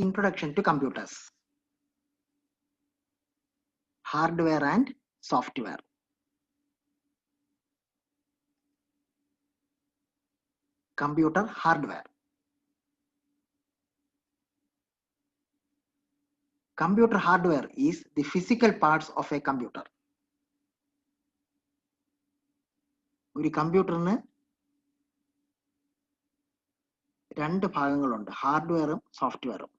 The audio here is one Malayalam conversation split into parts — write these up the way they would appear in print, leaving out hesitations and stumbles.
Introduction to computers. Hardware and software. Computer hardware. Computer hardware is the physical parts of a computer. ഒരു കമ്പ്യൂട്ടറിന് രണ്ട് ഭാഗങ്ങളുണ്ട്, ഹാർഡ്വെയറും സോഫ്റ്റ്വെയറും.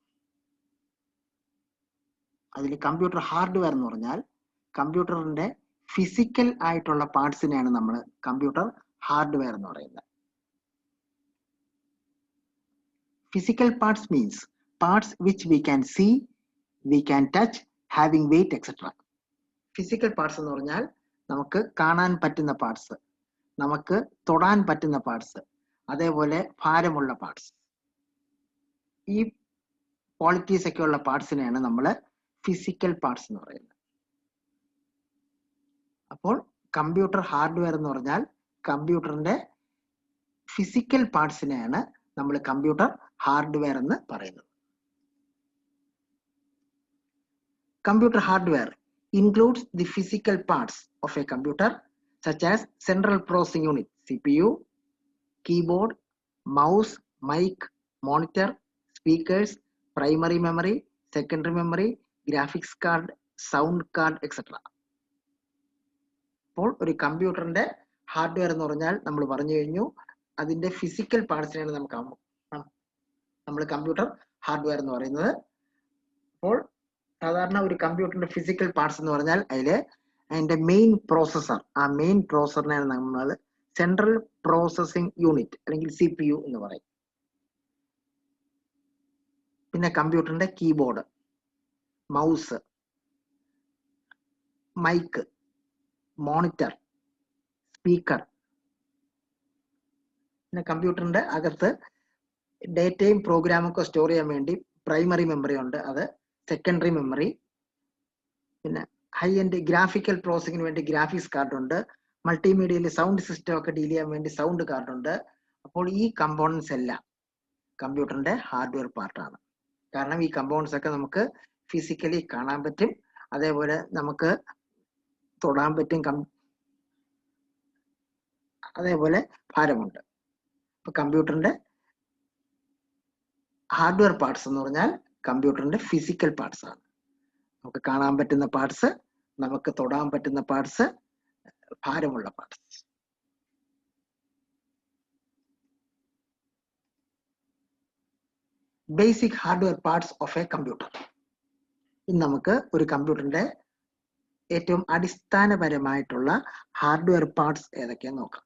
അതിൽ കമ്പ്യൂട്ടർ ഹാർഡ്വെയർ എന്ന് പറഞ്ഞാൽ കമ്പ്യൂട്ടറിന്റെ ഫിസിക്കൽ ആയിട്ടുള്ള പാർട്സിനെയാണ് നമ്മൾ കമ്പ്യൂട്ടർ ഹാർഡ്വെയർ എന്ന് പറയുന്നത്. Physical parts means parts which we can see, we can touch, having weight, etc. Physical parts എന്ന് പറഞ്ഞാൽ നമുക്ക് കാണാൻ പറ്റുന്ന പാർട്സ്, നമുക്ക് തൊടാൻ പറ്റുന്ന പാർട്സ്, അതേപോലെ ഭാരമുള്ള പാർട്സ്. ഈ ക്വാളിറ്റീസ് ഒക്കെ ഉള്ള പാർട്സിനെയാണ് നമ്മൾ ഫിസിക്കൽ പാർട്സ് എന്ന് പറയുന്നത്. അപ്പോൾ കമ്പ്യൂട്ടർ ഹാർഡ്വെയർ എന്ന് പറഞ്ഞാൽ കമ്പ്യൂട്ടറിന്റെ ഫിസിക്കൽ പാർട്സിനെയാണ് നമ്മൾ കമ്പ്യൂട്ടർ ഹാർഡ്വെയർ എന്ന് പറയുന്നത്. Computer hardware includes the physical parts of a computer such as central processing unit CPU, keyboard, mouse, mic, monitor, speakers, primary memory, secondary memory, graphics card, sound card, etc. അപ്പോൾ ഒരു കമ്പ്യൂട്ടറിന്റെ ഹാർഡ്വെയർ എന്ന് പറഞ്ഞാൽ നമ്മൾ പറഞ്ഞു കഴിഞ്ഞു, അതിന്റെ ഫിസിക്കൽ പാർട്സിനെയാണ് നമ്മൾ കമ്പ്യൂട്ടർ ഹാർഡ്വെയർ എന്ന് പറയുന്നത്. അപ്പോൾ സാധാരണ ഒരു കമ്പ്യൂട്ടറിന്റെ ഫിസിക്കൽ പാർട്സ് എന്ന് പറഞ്ഞാൽ അതിന്റെ മെയിൻ പ്രോസസർ, ആ മെയിൻ പ്രോസസറിനെയാണ് നമ്മൾ സെൻട്രൽ പ്രോസസിംഗ് യൂണിറ്റ് അല്ലെങ്കിൽ CPU എന്ന് പറയും. പിന്നെ കമ്പ്യൂട്ടറിന്റെ keyboard, mouse, mic, monitor, speaker. പിന്നെ കമ്പ്യൂട്ടറിന്റെ അകത്ത് ഡേറ്റയും പ്രോഗ്രാമും ഒക്കെ സ്റ്റോർ ചെയ്യാൻ വേണ്ടി പ്രൈമറി മെമ്മറി ഉണ്ട്, അത് സെക്കൻഡറി മെമ്മറി. പിന്നെ ഹൈ എൻഡ് ഗ്രാഫിക്കൽ പ്രോസസിങ്ങിന് വേണ്ടി ഗ്രാഫിക്സ് കാർഡ് ഉണ്ട്, മൾട്ടിമീഡിയയിൽ സൗണ്ട് സിസ്റ്റം ഒക്കെ ഡീൽ ചെയ്യാൻ വേണ്ടി സൗണ്ട് കാർഡ് ഉണ്ട്. അപ്പോൾ ഈ കമ്പോണൻസ് എല്ലാം കമ്പ്യൂട്ടറിന്റെ ഹാർഡ്വെയർ പാർട്ടാണ്. കാരണം ഈ കമ്പോണൻസ് ഒക്കെ നമുക്ക് ഫിസിക്കലി കാണാൻ പറ്റും, അതേപോലെ നമുക്ക് തൊടാൻ പറ്റും, അതേപോലെ ഭാരമുണ്ട്. അപ്പൊ കമ്പ്യൂട്ടറിന്റെ ഹാർഡ്വെയർ പാർട്സ് എന്ന് പറഞ്ഞാൽ കമ്പ്യൂട്ടറിന്റെ ഫിസിക്കൽ പാർട്സ് ആണ്. നമുക്ക് കാണാൻ പറ്റുന്ന പാർട്സ്, നമുക്ക് തൊടാൻ പറ്റുന്ന പാർട്സ്, ഭാരമുള്ള parts. Basic hardware parts of a computer. ഇന്ന് നമുക്ക് ഒരു കമ്പ്യൂട്ടറിന്റെ ഏറ്റവും അടിസ്ഥാനപരമായിട്ടുള്ള ഹാർഡ്വെയർ പാർട്സ് ഏതൊക്കെയാന്ന് നോക്കാം.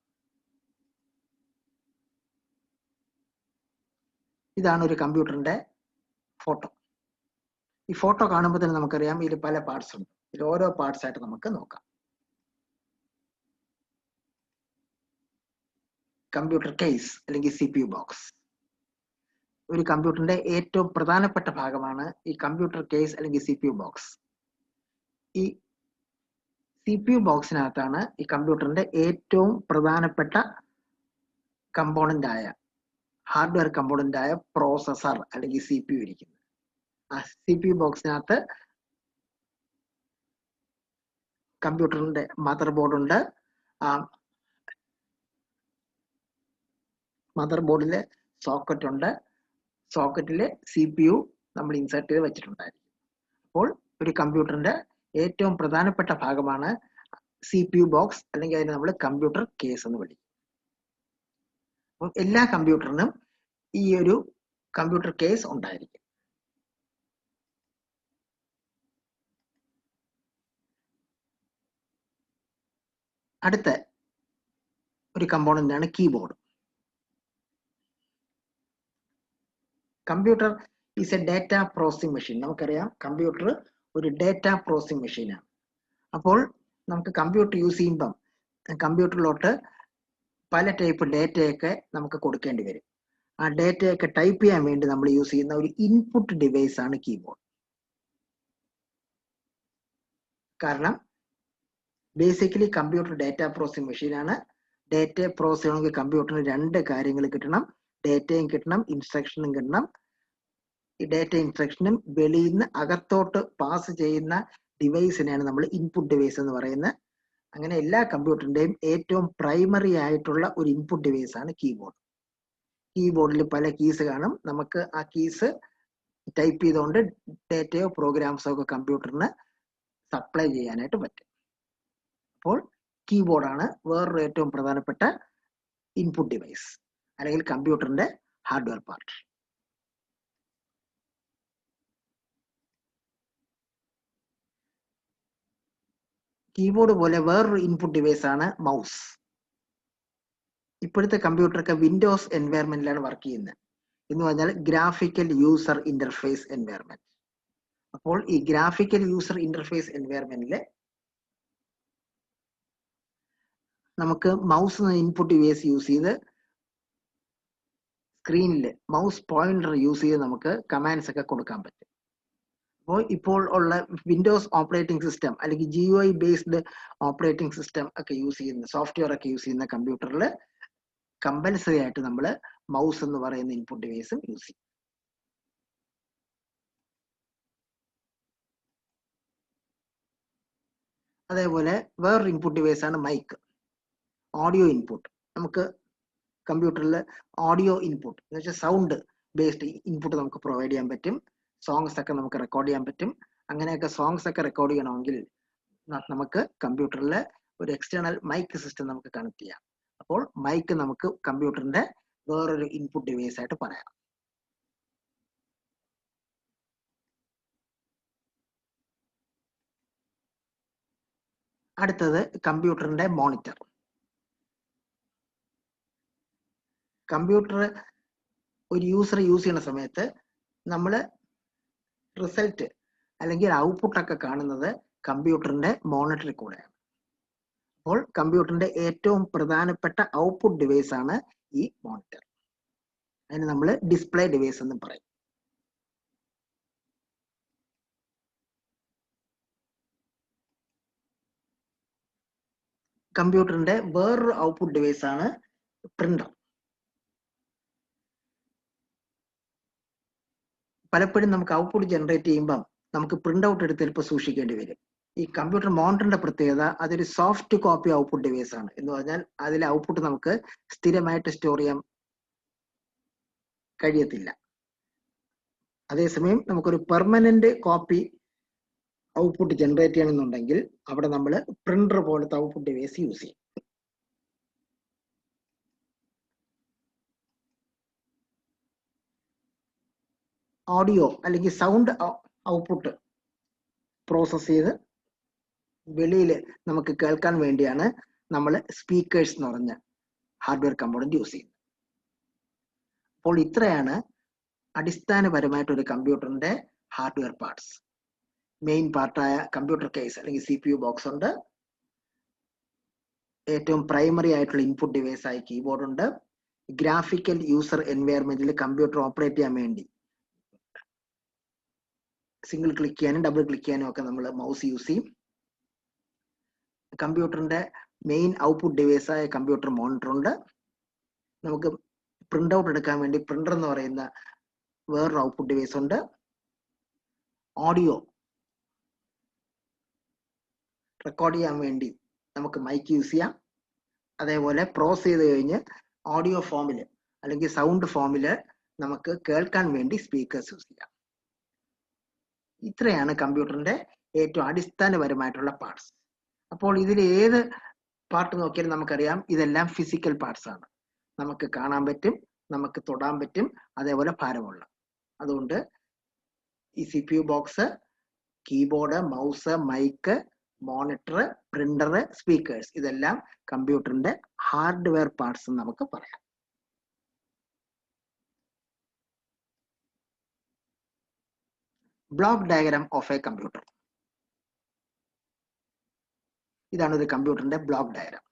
ഇതാണ് ഒരു കമ്പ്യൂട്ടറിന്റെ ഫോട്ടോ. ഈ ഫോട്ടോ കാണുമ്പോൾ തന്നെ നമുക്കറിയാം ഇതിൽ പല പാർട്സ് ഉണ്ട്. ഇതിൽ ഓരോ പാർട്സ് ആയിട്ട് നമുക്ക് നോക്കാം. കമ്പ്യൂട്ടർ കേസ് അല്ലെങ്കിൽ CPU ബോക്സ്. ഒരു കമ്പ്യൂട്ടറിന്റെ ഏറ്റവും പ്രധാനപ്പെട്ട ഭാഗമാണ് ഈ കമ്പ്യൂട്ടർ കേസ് അല്ലെങ്കിൽ CPU ബോക്സ്. ഈ CPU ബോക്സിനകത്താണ് ഈ കമ്പ്യൂട്ടറിന്റെ ഏറ്റവും പ്രധാനപ്പെട്ട കമ്പോണന്റ് ആയ ഹാർഡ്വെയർ കമ്പോണന്റ് ആയ പ്രോസസർ അല്ലെങ്കിൽ CPU ഇരിക്കുന്നത്. ആ CPU ബോക്സിനകത്ത് കമ്പ്യൂട്ടറിന്റെ മദർ ബോർഡ് ഉണ്ട്. ആ മദർ ബോർഡിലെ സോക്കറ്റ് ഉണ്ട്. സോക്കറ്റിലെ CPU നമ്മൾ ഇൻസേർട്ട് ചെയ്ത് വെച്ചിട്ടുണ്ടായിരിക്കും. അപ്പോൾ ഒരു കമ്പ്യൂട്ടറിന്റെ ഏറ്റവും പ്രധാനപ്പെട്ട ഭാഗമാണ് CPU ബോക്സ്, അല്ലെങ്കിൽ അതിനെ നമ്മൾ കമ്പ്യൂട്ടർ കേസ് എന്ന് വിളിക്കും. അപ്പം എല്ലാ കമ്പ്യൂട്ടറിനും ഈ ഒരു കമ്പ്യൂട്ടർ കേസ് ഉണ്ടായിരിക്കും. അടുത്ത ഒരു കമ്പോണന്റ് ആണ് keyboard. Computer is A data processing machine. നമുക്കറിയാം കമ്പ്യൂട്ടർ ഒരു ഡാറ്റ പ്രോസസിംഗ് മെഷീനാണ്. അപ്പോൾ നമുക്ക് കമ്പ്യൂട്ടർ യൂസ് ചെയ്യുമ്പം കമ്പ്യൂട്ടറിലോട്ട് പല ടൈപ്പ് ഡേറ്റയൊക്കെ നമുക്ക് കൊടുക്കേണ്ടി വരും. ആ ഡേറ്റയൊക്കെ ടൈപ്പ് ചെയ്യാൻ വേണ്ടി നമ്മൾ യൂസ് ചെയ്യുന്ന ഒരു ഇൻപുട്ട് ഡിവൈസ് ആണ് കീബോർഡ്. കാരണം ബേസിക്കലി കമ്പ്യൂട്ടർ ഡാറ്റ പ്രോസസിംഗ് മെഷീനാണ്. ഡേറ്റ പ്രോസസ് ചെയ്യണമെങ്കിൽ കമ്പ്യൂട്ടറിന് രണ്ട് കാര്യങ്ങൾ കിട്ടണം, ഡേറ്റയും കിട്ടണം, ഇൻസ്ട്രക്ഷനും കിട്ടണം. ഈ ഡേറ്റ ഇൻസ്ട്രക്ഷനും വെളിയിൽ നിന്ന് അകത്തോട്ട് പാസ് ചെയ്യുന്ന ഡിവൈസിനെയാണ് നമ്മൾ ഇൻപുട്ട് ഡിവൈസ് എന്ന് പറയുന്നത്. അങ്ങനെ എല്ലാ കമ്പ്യൂട്ടറിന്റെയും ഏറ്റവും പ്രൈമറി ആയിട്ടുള്ള ഒരു ഇൻപുട്ട് ഡിവൈസ് ആണ് കീബോർഡ്. കീബോർഡിൽ പല കീസ് കാണും. നമുക്ക് ആ കീസ് ടൈപ്പ് ചെയ്തുകൊണ്ട് ഡേറ്റയോ പ്രോഗ്രാംസോ ഒക്കെ കമ്പ്യൂട്ടറിന് സപ്ലൈ ചെയ്യാനായിട്ട് പറ്റും. അപ്പോൾ കീബോർഡാണ് വേറൊരു ഏറ്റവും പ്രധാനപ്പെട്ട ഇൻപുട്ട് ഡിവൈസ് അല്ലെങ്കിൽ കമ്പ്യൂട്ടറിന്റെ ഹാർഡ്വെയർ പാർട്ട്. കീബോർഡ് പോലെ വേറൊരു ഇൻപുട്ട് ഡിവൈസ് ആണ് മൗസ്. ഇപ്പോഴത്തെ കമ്പ്യൂട്ടറൊക്കെ വിൻഡോസ് എൻവയറമെന്റിലാണ് വർക്ക് ചെയ്യുന്നത്. എന്ന് പറഞ്ഞാൽ ഗ്രാഫിക്കൽ യൂസർ ഇന്റർഫേസ് എൻവയറമെന്റ്. അപ്പോൾ ഈ ഗ്രാഫിക്കൽ യൂസർ ഇന്റർഫേസ് എൻവയറമെന്റില് നമുക്ക് മൗസ് ഇൻപുട്ട് ഡിവൈസ് യൂസ് ചെയ്ത് സ്ക്രീനിൽ മൗസ് പോയിന്റർ യൂസ് ചെയ്ത് നമുക്ക് കമാൻഡ്സ് ഒക്കെ കൊടുക്കാൻ പറ്റും. അപ്പോൾ ഇപ്പോൾ ഉള്ള വിൻഡോസ് ഓപ്പറേറ്റിംഗ് സിസ്റ്റം അല്ലെങ്കിൽ GUI ബേസ്ഡ് ഓപ്പറേറ്റിംഗ് സിസ്റ്റം ഒക്കെ യൂസ് ചെയ്യുന്ന സോഫ്റ്റ്വെയർ ഒക്കെ യൂസ് ചെയ്യുന്ന കമ്പ്യൂട്ടറിൽ കമ്പൽസറി ആയിട്ട് നമ്മൾ മൗസ് എന്ന് പറയുന്ന ഇൻപുട്ട് ഡിവൈസും യൂസ് ചെയ്യും. അതേപോലെ വേറൊരു ഇൻപുട്ട് ഡിവൈസ് ആണ് മൈക്ക്, ഓഡിയോ ഇൻപുട്ട്. നമുക്ക് കമ്പ്യൂട്ടറിൽ ഓഡിയോ ഇൻപുട്ട് എന്ന് വെച്ചാൽ സൗണ്ട് ബേസ്ഡ് ഇൻപുട്ട് നമുക്ക് പ്രൊവൈഡ് ചെയ്യാൻ പറ്റും. സോങ്സ് ഒക്കെ നമുക്ക് റെക്കോർഡ് ചെയ്യാൻ പറ്റും. അങ്ങനെയൊക്കെ സോങ്സ് ഒക്കെ റെക്കോർഡ് ചെയ്യണമെങ്കിൽ നമുക്ക് കമ്പ്യൂട്ടറിൽ ഒരു എക്സ്റ്റേണൽ മൈക്ക് സിസ്റ്റം നമുക്ക് കണക്ട് ചെയ്യാം. അപ്പോൾ മൈക്ക് നമുക്ക് കമ്പ്യൂട്ടറിന്റെ വേറൊരു ഇൻപുട്ട് ഡിവൈസ് ആയിട്ട് പറയാം. അടുത്തത് കമ്പ്യൂട്ടറിന്റെ മോണിറ്റർ. കമ്പ്യൂട്ടർ ഒരു യൂസർ യൂസ് ചെയ്യുന്ന സമയത്ത് നമ്മൾ റിസൾട്ട് അല്ലെങ്കിൽ ഔട്ട്പുട്ട് ഒക്കെ കാണുന്നത് കമ്പ്യൂട്ടറിന്റെ മോണിറ്ററിൽ കൂടെയാണ്. അപ്പോൾ കമ്പ്യൂട്ടറിന്റെ ഏറ്റവും പ്രധാനപ്പെട്ട ഔട്ട്പുട്ട് ഡിവൈസ് ആണ് ഈ മോണിറ്റർ. അതിന് നമ്മൾ ഡിസ്പ്ലേ ഡിവൈസ് എന്ന് പറയും. കമ്പ്യൂട്ടറിന്റെ വേറൊരു ഔട്ട്പുട്ട് ഡിവൈസ് ആണ് പ്രിന്റർ. പലപ്പോഴും നമുക്ക് ഔട്ട്പുട്ട് ജനറേറ്റ് ചെയ്യുമ്പം നമുക്ക് പ്രിന്റ് ഔട്ട് എടുത്ത് ചിലപ്പോൾ സൂക്ഷിക്കേണ്ടി വരും. ഈ കമ്പ്യൂട്ടർ മോണിറ്ററിന്റെ പ്രത്യേകത അതൊരു സോഫ്റ്റ് കോപ്പി ഔട്ട്പുട്ട് ഡിവൈസ് ആണ്. എന്ന് പറഞ്ഞാൽ അതിലെ ഔട്ട്പുട്ട് നമുക്ക് സ്ഥിരമായിട്ട് സ്റ്റോർ ചെയ്യാൻ കഴിയത്തില്ല. അതേസമയം നമുക്കൊരു പെർമനന്റ് കോപ്പി ഔട്ട്പുട്ട് ജനറേറ്റ് ചെയ്യണമെന്നുണ്ടെങ്കിൽ അവിടെ നമ്മൾ പ്രിന്റർ പോലത്തെ ഔട്ട്പുട്ട് ഡിവൈസ് യൂസ് ചെയ്യും. ഓഡിയോ അല്ലെങ്കിൽ സൗണ്ട് ഔട്ട്പുട്ട് പ്രോസസ് ചെയ്ത് വെളിയിൽ നമുക്ക് കേൾക്കാൻ വേണ്ടിയാണ് നമ്മൾ സ്പീക്കേഴ്സ് എന്ന് പറഞ്ഞ ഹാർഡ്വെയർ കമ്പോണന്റ് യൂസ് ചെയ്യുന്നത്. അപ്പോൾ ഇത്രയാണ് അടിസ്ഥാനപരമായിട്ട് ഒരു കമ്പ്യൂട്ടറിന്റെ ഹാർഡ്വെയർ പാർട്സ്. മെയിൻ പാർട്ടായ കമ്പ്യൂട്ടർ കേസ് അല്ലെങ്കിൽ CPU ബോക്സ് ഉണ്ട്. ഏറ്റവും പ്രൈമറി ആയിട്ടുള്ള ഇൻപുട്ട് ഡിവൈസ് ആയി കീബോർഡ് ഉണ്ട്. ഗ്രാഫിക്കൽ യൂസർ എൻവയറമെന്റിൽ കമ്പ്യൂട്ടർ ഓപ്പറേറ്റ് ചെയ്യാൻ വേണ്ടി സിംഗിൾ ക്ലിക്ക് ചെയ്യാനും ഡബിൾ ക്ലിക്ക് ചെയ്യാനും ഒക്കെ നമ്മൾ മൗസ് യൂസ് ചെയ്യും. കമ്പ്യൂട്ടറിന്റെ മെയിൻ ഔട്ട്പുട്ട് ഡിവൈസ് ആയ കമ്പ്യൂട്ടർ മോണിറ്റർ ഉണ്ട്. നമുക്ക് പ്രിന്റ് ഔട്ട് എടുക്കാൻ വേണ്ടി പ്രിന്റർ എന്ന് പറയുന്ന വേറൊരു ഔട്ട്പുട്ട് ഡിവൈസ് ഉണ്ട്. ഓഡിയോ റെക്കോർഡ് ചെയ്യാൻ വേണ്ടി നമുക്ക് മൈക്ക് യൂസ് ചെയ്യാം. അതേപോലെ പ്രോസസ് ചെയ്ത് കഴിഞ്ഞ് ഓഡിയോ ഫോമിൽ അല്ലെങ്കിൽ സൗണ്ട് ഫോമിൽ നമുക്ക് കേൾക്കാൻ വേണ്ടി സ്പീക്കേഴ്സ് യൂസ് ചെയ്യാം. ഇത്രയാണ് കമ്പ്യൂട്ടറിന്റെ ഏറ്റവും അടിസ്ഥാനപരമായിട്ടുള്ള പാർട്സ്. അപ്പോൾ ഇതിൽ ഏത് പാർട്ട് നോക്കിയാലും നമുക്കറിയാം ഇതെല്ലാം ഫിസിക്കൽ പാർട്സ് ആണ്. നമുക്ക് കാണാൻ പറ്റും, നമുക്ക് തൊടാൻ പറ്റും, അതേപോലെ ഭാരമുള്ള. അതുകൊണ്ട് ഈ CPU box, keyboard, mouse, mic, monitor, printer, speakers ഇതെല്ലാം കമ്പ്യൂട്ടറിന്റെ ഹാർഡ്വെയർ പാർട്സ് എന്ന് നമുക്ക് പറയാം. Block diagram of a computer. ഇതാണ് ഒരു കമ്പ്യൂട്ടറിന്റെ ബ്ലോക്ക് ഡയഗ്രാം.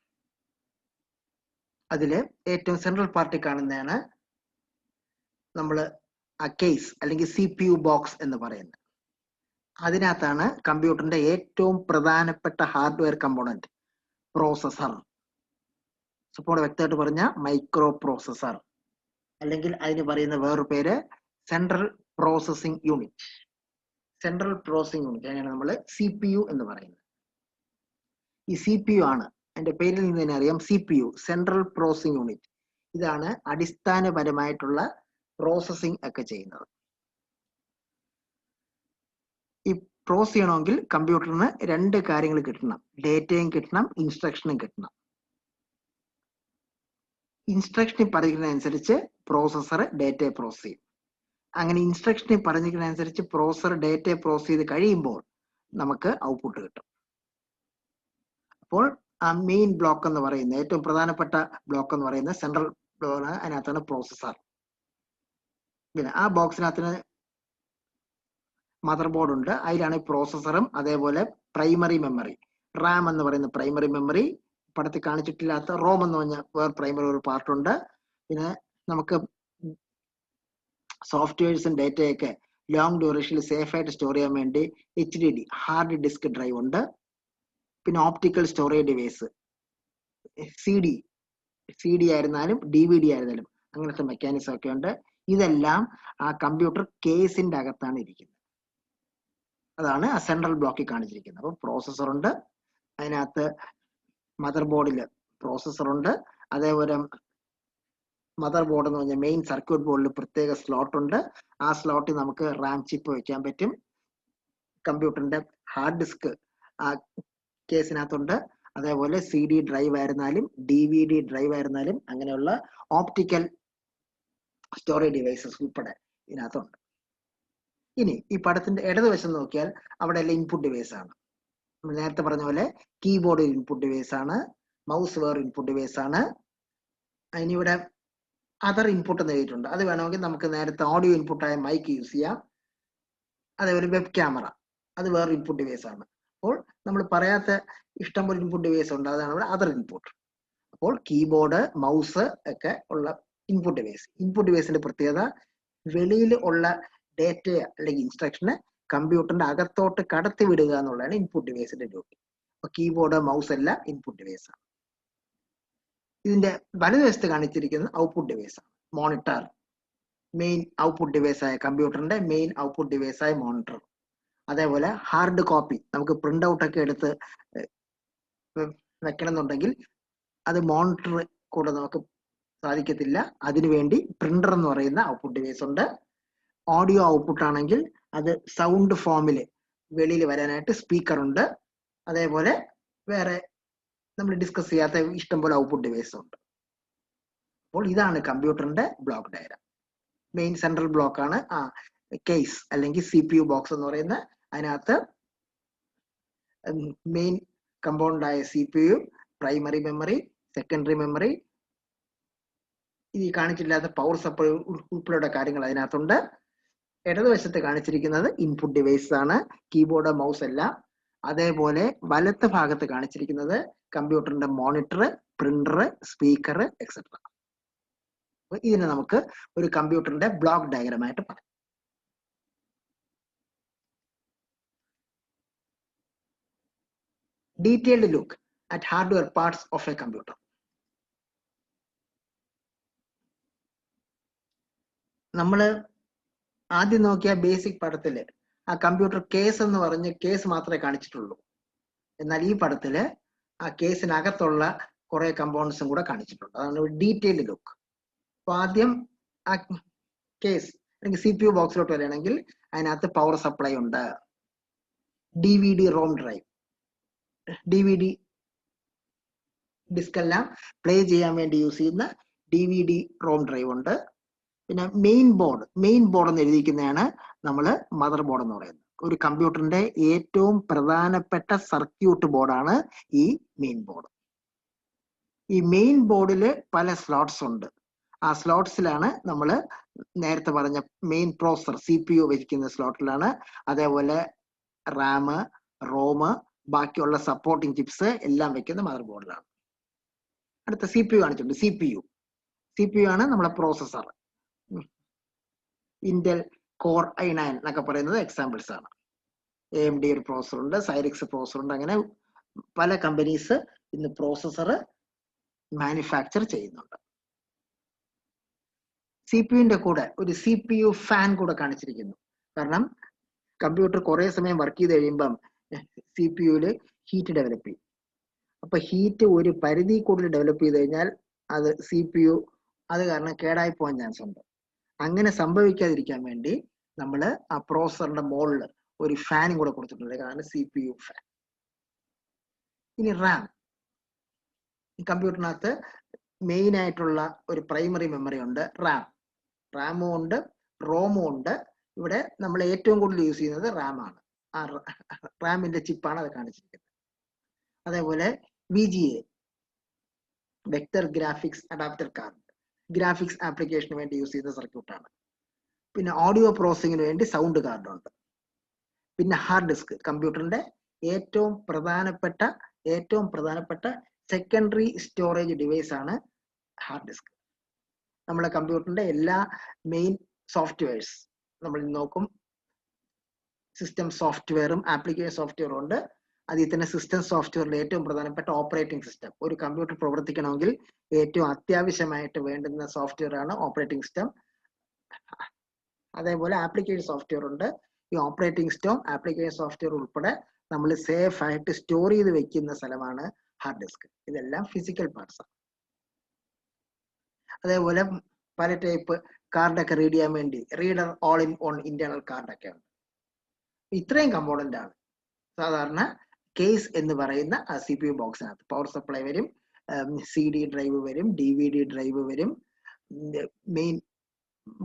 അതില് ഏറ്റവും സെൻട്രൽ പാർട്ടിൽ കാണുന്നതാണ് നമ്മൾ ആ കേസ് അല്ലെങ്കിൽ CPU ബോക്സ് എന്ന് പറയുന്നത്. അതിനകത്താണ് കമ്പ്യൂട്ടറിന്റെ ഏറ്റവും പ്രധാനപ്പെട്ട ഹാർഡ്വെയർ കമ്പോണന്റ് പ്രോസസർ. ഇപ്പോൾ വ്യക്തമായിട്ട് പറഞ്ഞ മൈക്രോ പ്രോസസർ അല്ലെങ്കിൽ അതിന് പറയുന്ന വേറൊരു പേര് central processing unit. Central processing unit അതിനാണ് നമ്മൾ CPU എന്ന് പറയുന്നത്. ഈ CPU ആണ്, അതിന്റെ പേരിൽ നിന്ന് തന്നെ അറിയാം, CPU സെൻട്രൽ പ്രോസസ്സിംഗ് യൂണിറ്റ്. ഇതാണ് അടിസ്ഥാനപരമായിട്ടുള്ള പ്രോസസ്സിംഗ് ഒക്കെ ചെയ്യുന്നത്. ഈ പ്രോസസ് ചെയ്യണമെങ്കിൽ കമ്പ്യൂട്ടറിന് രണ്ട് കാര്യങ്ങൾ കിട്ടണം, ഡേറ്റയും കിട്ടണം, ഇൻസ്ട്രക്ഷനും കിട്ടണം. ഇൻസ്ട്രക്ഷനിൽ പറയുന്നതനുസരിച്ച് പ്രോസസ്സർ ഡേറ്റയെ പ്രോസസ് ചെയ്യും. അങ്ങനെ ഇൻസ്ട്രക്ഷനിൽ പറഞ്ഞിരിക്കുന്നതനുസരിച്ച് പ്രോസസ്സർ ഡേറ്റയെ പ്രോസസ് ചെയ്ത് കഴിയുമ്പോൾ നമുക്ക് ഔട്ട്പുട്ട് കിട്ടും. അപ്പോൾ ആ മെയിൻ ബ്ലോക്ക് എന്ന് പറയുന്ന ഏറ്റവും പ്രധാനപ്പെട്ട ബ്ലോക്ക് എന്ന് പറയുന്നത് സെൻട്രൽ ബ്ലോക്ക്, അതിനകത്താണ് പ്രോസസ്സർ. പിന്നെ ആ ബോക്സിനകത്തിന് മദർ ബോർഡ് ഉണ്ട്, അതിലാണ് പ്രോസസ്സറും അതേപോലെ പ്രൈമറി മെമ്മറി, റാം എന്ന് പറയുന്ന പ്രൈമറി മെമ്മറി, പടത്തിൽ കാണിച്ചിട്ടില്ലാത്ത റോം എന്ന് പറഞ്ഞാൽ വേറെ പ്രൈമറി ഒരു പാർട്ടുണ്ട്. പിന്നെ നമുക്ക് സോഫ്റ്റ്വെയർസും ഡേറ്റയൊക്കെ ലോങ് ഡ്യൂറേഷനിൽ സേഫ് ആയിട്ട് സ്റ്റോർ ചെയ്യാൻ വേണ്ടി HDD ഹാർഡ് ഡിസ്ക് ഡ്രൈവ് ഉണ്ട്. പിന്നെ ഓപ്റ്റിക്കൽ സ്റ്റോറേജ് ഡിവൈസ്, CD ആയിരുന്നാലും DVD ആയിരുന്നാലും അങ്ങനത്തെ മെക്കാനിസം ഒക്കെ ഉണ്ട്. ഇതെല്ലാം ആ കമ്പ്യൂട്ടർ കേസിന്റെ അകത്താണ് ഇരിക്കുന്നത്. അതാണ് ആ സെൻട്രൽ ബ്ലോക്കിൽ കാണിച്ചിരിക്കുന്നത്. അപ്പോൾ പ്രോസസ്സർ ഉണ്ട്, അതിനകത്ത് മദർ ബോർഡിൽ പ്രോസസ്സർ ഉണ്ട്, അതേപോലെ മദർ ബോർഡ് എന്ന് പറഞ്ഞാൽ മെയിൻ സർക്യൂട്ട് ബോർഡിൽ പ്രത്യേക സ്ലോട്ട് ഉണ്ട്. ആ സ്ലോട്ടിൽ നമുക്ക് റാം ചിപ്പ് വെക്കാൻ പറ്റും. കമ്പ്യൂട്ടറിന്റെ ഹാർഡ് ഡിസ്ക് ആ കേസിനകത്തുണ്ട്. അതേപോലെ CD ഡ്രൈവ് ആയിരുന്നാലും DVD ഡ്രൈവ് ആയിരുന്നാലും അങ്ങനെയുള്ള ഓപ്റ്റിക്കൽ സ്റ്റോറേജ് ഡിവൈസസ് ഉൾപ്പെടെ ഇതിനകത്തുണ്ട്. ഇനി ഈ പടത്തിന്റെ ഇടതുവശം നോക്കിയാൽ അവിടെ എല്ലാം ഇൻപുട്ട് ഡിവൈസ് ആണ്. നമ്മൾ നേരത്തെ പറഞ്ഞ പോലെ കീബോർഡ് ഇൻപുട്ട് ഡിവൈസ് ആണ്, മൗസ് വേറെ ഇൻപുട്ട് ഡിവൈസ് ആണ്. അതിനിവിടെ അതർ ഇൻപുട്ട് എന്ന് എഴുതിയിട്ടുണ്ട്. അത് വേണമെങ്കിൽ നമുക്ക് നേരത്തെ ഓഡിയോ ഇൻപുട്ടായ മൈക്ക് യൂസ് ചെയ്യാം. അതേപോലെ വെബ് ക്യാമറ, അത് വേറെ ഇൻപുട്ട് ഡിവൈസ് ആണ്. അപ്പോൾ നമ്മൾ പറയാത്ത ഇഷ്ടംപോലെ ഇൻപുട്ട് ഡിവൈസ് ഉണ്ട്, അതാണ് ഇവിടെ അതർ ഇൻപുട്ട്. അപ്പോൾ കീബോർഡ്, മൗസ് ഒക്കെ ഉള്ള ഇൻപുട്ട് ഡിവൈസ്. ഇൻപുട്ട് ഡിവൈസിന്റെ പ്രത്യേകത വെളിയിൽ ഉള്ള ഡേറ്റ അല്ലെങ്കിൽ ഇൻസ്ട്രക്ഷന് കമ്പ്യൂട്ടറിന്റെ അകത്തോട്ട് കടത്തി വിടുക എന്നുള്ളതാണ് ഇൻപുട്ട് ഡിവൈസിന്റെ ഡ്യൂട്ടി. അപ്പൊ കീബോർഡ്, മൗസ് എല്ലാം ഇൻപുട്ട് ഡിവൈസ് ആണ്. ഇതിന്റെ വലതുവശത്ത് കാണിച്ചിരിക്കുന്നത് ഔട്ട്പുട്ട് ഡിവൈസ് ആണ്. മോണിറ്റർ മെയിൻ ഔട്ട്പുട്ട് ഡിവൈസ് ആയ കമ്പ്യൂട്ടറിന്റെ മെയിൻ ഔട്ട്പുട്ട് ഡിവൈസ് ആയ മോണിറ്റർ. അതേപോലെ ഹാർഡ് കോപ്പി നമുക്ക് പ്രിന്റ് ഔട്ട് ഒക്കെ എടുത്ത് വെക്കണം എന്നുണ്ടെങ്കിൽ അത് മോണിറ്റർ കൂടെ നമുക്ക് സാധിക്കത്തില്ല. അതിനുവേണ്ടി പ്രിന്റർ എന്ന് പറയുന്ന ഔട്ട്പുട്ട് ഡിവൈസ് ഉണ്ട്. ഓഡിയോ ഔട്ട്പുട്ട് ആണെങ്കിൽ അത് സൗണ്ട് ഫോമിൽ വെളിയിൽ വരാനായിട്ട് സ്പീക്കർ ഉണ്ട്. അതേപോലെ വേറെ നമ്മൾ ഡിസ്കസ് ചെയ്യാത്ത ഇഷ്ടംപോലെ ഔട്ട്പുട്ട് ഡിവൈസ് ഉണ്ട്. അപ്പോൾ ഇതാണ് കമ്പ്യൂട്ടറിന്റെ block diagram. Main central block ആണ് ആ കേസ് അല്ലെങ്കിൽ CPU ബോക്സ് എന്ന് പറയുന്ന. അതിനകത്ത് മെയിൻ കമ്പോണന്റ് ആയ CPU, primary memory, secondary memory, ഈ കാണിച്ചില്ലാത്ത പവർ സപ്ലൈ ഉൾപ്പെടെയുള്ള കാര്യങ്ങൾ അതിനകത്തുണ്ട്. ഇടതുവശത്ത് കാണിച്ചിരിക്കുന്നത് ഇൻപുട്ട് ഡിവൈസ് ആണ്, കീബോർഡ്, മൗസ് എല്ലാം. അതേപോലെ വലത്ത് ഭാഗത്ത് കാണിച്ചിരിക്കുന്നത് കമ്പ്യൂട്ടറിന്റെ മോണിറ്റർ, പ്രിന്റർ, സ്പീക്കർ എക്സെട്ര. ഇതിനെ നമുക്ക് ഒരു കമ്പ്യൂട്ടറിന്റെ ബ്ലോക്ക് ഡയഗ്രാം ആയിട്ട് പറയാം. Detailed look at hardware parts of a computer. നമ്മള് ആദ്യം നോക്കിയ ബേസിക് പടത്തില് ആ കമ്പ്യൂട്ടർ കേസ് എന്ന് പറഞ്ഞ് കേസ് മാത്രമേ കാണിച്ചിട്ടുള്ളൂ. എന്നാൽ ഈ പടത്തില് ആ കേസിനകത്തുള്ള കുറെ കമ്പോണൻസും കൂടെ കാണിച്ചിട്ടുണ്ട്. അതാണ് ഡീറ്റെയിൽഡ് ലുക്ക്. അപ്പൊ ആദ്യം ആ കേസ് അല്ലെങ്കിൽ CPU ബോക്സിലോട്ട് വരികയാണെങ്കിൽ അതിനകത്ത് പവർ സപ്ലൈ ഉണ്ട്, DVD ROM drive, DVD disk എല്ലാം പ്ലേ ചെയ്യാൻ വേണ്ടി യൂസ് ചെയ്യുന്ന DVD റോം ഡ്രൈവ് ഉണ്ട്. പിന്നെ മെയിൻ ബോർഡ് എന്ന് എഴുതിയിരിക്കുന്നതാണ് നമ്മൾ മദർ ബോർഡ് എന്ന് പറയുന്നത്. ഒരു കമ്പ്യൂട്ടറിന്റെ ഏറ്റവും പ്രധാനപ്പെട്ട സർക്യൂട്ട് ബോർഡാണ് ഈ മെയിൻ ബോർഡ്. ഈ മെയിൻ ബോർഡിൽ പല സ്ലോട്ട്സ് ഉണ്ട്. ആ സ്ലോട്ട്സിലാണ് നമ്മൾ നേരത്തെ പറഞ്ഞ മെയിൻ പ്രോസസർ CPU വെച്ചിരിക്കുന്ന സ്ലോട്ടിലാണ്. അതേപോലെ റാം, റോം, ബാക്കിയുള്ള സപ്പോർട്ടിംഗ് ചിപ്സ് എല്ലാം വെക്കുന്ന മദർ ബോർഡിലാണ്. അടുത്ത CPU കാണിച്ചിട്ടുണ്ട്. CPU ആണ് നമ്മളെ പ്രോസസർ. ഇന്റൽ കോർ i9 എന്നൊക്കെ പറയുന്നത് എക്സാമ്പിൾസ് ആണ്. AMD ഒരു പ്രോസസർ ഉണ്ട്, സൈറിക്സ് പ്രോസസർ ഉണ്ട്. അങ്ങനെ പല കമ്പനീസ് ഇന്ന് പ്രോസസർ മാനുഫാക്ചർ ചെയ്യുന്നുണ്ട്. CPU കൂടെ ഒരു CPU ഫാൻ കൂടെ കാണിച്ചിരിക്കുന്നു. കാരണം കമ്പ്യൂട്ടർ കുറെ സമയം വർക്ക് ചെയ്ത് കഴിയുമ്പം CPU ഹീറ്റ് ഡെവലപ്പ് ചെയ്യും. അപ്പൊ ഹീറ്റ് ഒരു പരിധി കൂടുതൽ ഡെവലപ്പ് ചെയ്ത് കഴിഞ്ഞാൽ അത് CPU അത് കാരണം കേടായി പോകാൻ ചാൻസ് ഉണ്ട്. അങ്ങനെ സംഭവിക്കാതിരിക്കാൻ വേണ്ടി നമ്മൾ ആ പ്രോസസറിന്റെ മുകളിൽ ഒരു ഫാനും കൂടെ കൊടുത്തിട്ടുണ്ട്. അതാണ് CPU ഫാൻ. ഇനി റാം. ഈ കമ്പ്യൂട്ടറിനകത്ത് മെയിൻ ആയിട്ടുള്ള ഒരു പ്രൈമറി മെമ്മറി ഉണ്ട്, റാമും ഉണ്ട്, റോമും ഉണ്ട്. ഇവിടെ നമ്മൾ ഏറ്റവും കൂടുതൽ യൂസ് ചെയ്യുന്നത് റാമാണ്. ആ റാമിന്റെ ചിപ്പാണ് അത് കാണിച്ചിരിക്കുന്നത്. അതേപോലെ VGA, vector graphics adapter card, graphics ആപ്ലിക്കേഷന് വേണ്ടി യൂസ് ചെയ്യുന്ന സർക്യൂട്ടാണ്. പിന്നെ ഓഡിയോ പ്രോസസിങ്ങിന് വേണ്ടി സൗണ്ട് കാർഡ് ഉണ്ട്. പിന്നെ ഹാർഡ് ഡിസ്ക്, കമ്പ്യൂട്ടറിന്റെ ഏറ്റവും പ്രധാനപ്പെട്ട സെക്കൻഡറി സ്റ്റോറേജ് ഡിവൈസ് ആണ് ഹാർഡ് ഡിസ്ക്. നമ്മളെ കമ്പ്യൂട്ടറിന്റെ എല്ലാ മെയിൻ സോഫ്റ്റ്വെയർസ് നമ്മൾ നോക്കും. സിസ്റ്റം സോഫ്റ്റ്വെയറും ആപ്ലിക്കേഷൻ സോഫ്റ്റ്വെയറും ഉണ്ട്. അതിൽ തന്നെ സിസ്റ്റം സോഫ്റ്റ്വെയറിലെ ഏറ്റവും പ്രധാനപ്പെട്ട ഓപ്പറേറ്റിംഗ് സിസ്റ്റം. ഒരു കമ്പ്യൂട്ടർ പ്രവർത്തിക്കണമെങ്കിൽ ഏറ്റവും അത്യാവശ്യമായിട്ട് വേണ്ടുന്ന സോഫ്റ്റ്വെയർ ആണ് ഓപ്പറേറ്റിംഗ് സിസ്റ്റം. അതേപോലെ ആപ്ലിക്കേഷൻ സോഫ്റ്റ്വെയർ ഉണ്ട്. ഈ ഓപ്പറേറ്റിംഗ് സിസ്റ്റം, ആപ്ലിക്കേഷൻ സോഫ്റ്റ്വെയർ ഉൾപ്പെടെ നമ്മൾ സേഫ് ആയിട്ട് സ്റ്റോർ ചെയ്ത് വെക്കുന്ന സ്ഥലമാണ് ഹാർഡ് ഡിസ്ക്. ഇതെല്ലാം ഫിസിക്കൽ പാർട്സ് ആണ്. അതേപോലെ പല ടൈപ്പ് കാർഡൊക്കെ റീഡ് ചെയ്യാൻ വേണ്ടി reader all in one internal കാർഡൊക്കെ ഉണ്ട്. ഇത്രയും കമ്പോണന്റ് ആണ് സാധാരണ കേസ് എന്ന് പറയുന്ന CPU ബോക്സിനകത്ത്. പവർ സപ്ലൈ വരും, CD ഡ്രൈവ് വരും, DVD ഡ്രൈവ് വരും, മെയിൻ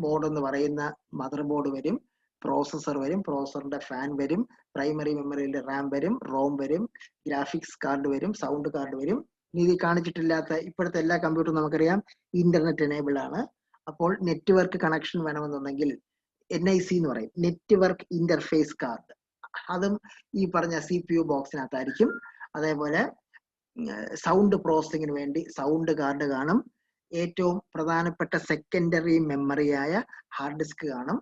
ബോർഡ് എന്ന് പറയുന്ന മദർ ബോർഡ് വരും, പ്രോസസർ വരും, പ്രോസസറിന്റെ ഫാൻ വരും, പ്രൈമറി മെമ്മറിയിലെ റാം വരും, റോം വരും, ഗ്രാഫിക്സ് കാർഡ് വരും, സൗണ്ട് കാർഡ് വരും. ഇത് കാണിച്ചിട്ടില്ലാത്ത ഇപ്പോഴത്തെ എല്ലാ കമ്പ്യൂട്ടറും നമുക്കറിയാം ഇന്റർനെറ്റ് എനേബിൾ ആണ്. അപ്പോൾ നെറ്റ്വർക്ക് കണക്ഷൻ വേണമെന്നുണ്ടെങ്കിൽ NIC എന്ന് പറയും, നെറ്റ്വർക്ക് ഇന്റർഫേസ് കാർഡ്. അതും ഈ പറഞ്ഞ CPU ബോക്സിനകത്തായിരിക്കും. അതേപോലെ സൗണ്ട് പ്രോസസിങ്ങിന് വേണ്ടി സൗണ്ട് കാർഡ് കാണും. ഏറ്റവും പ്രധാനപ്പെട്ട സെക്കൻഡറി മെമ്മറിയായ ഹാർഡ് ഡിസ്ക് കാണും.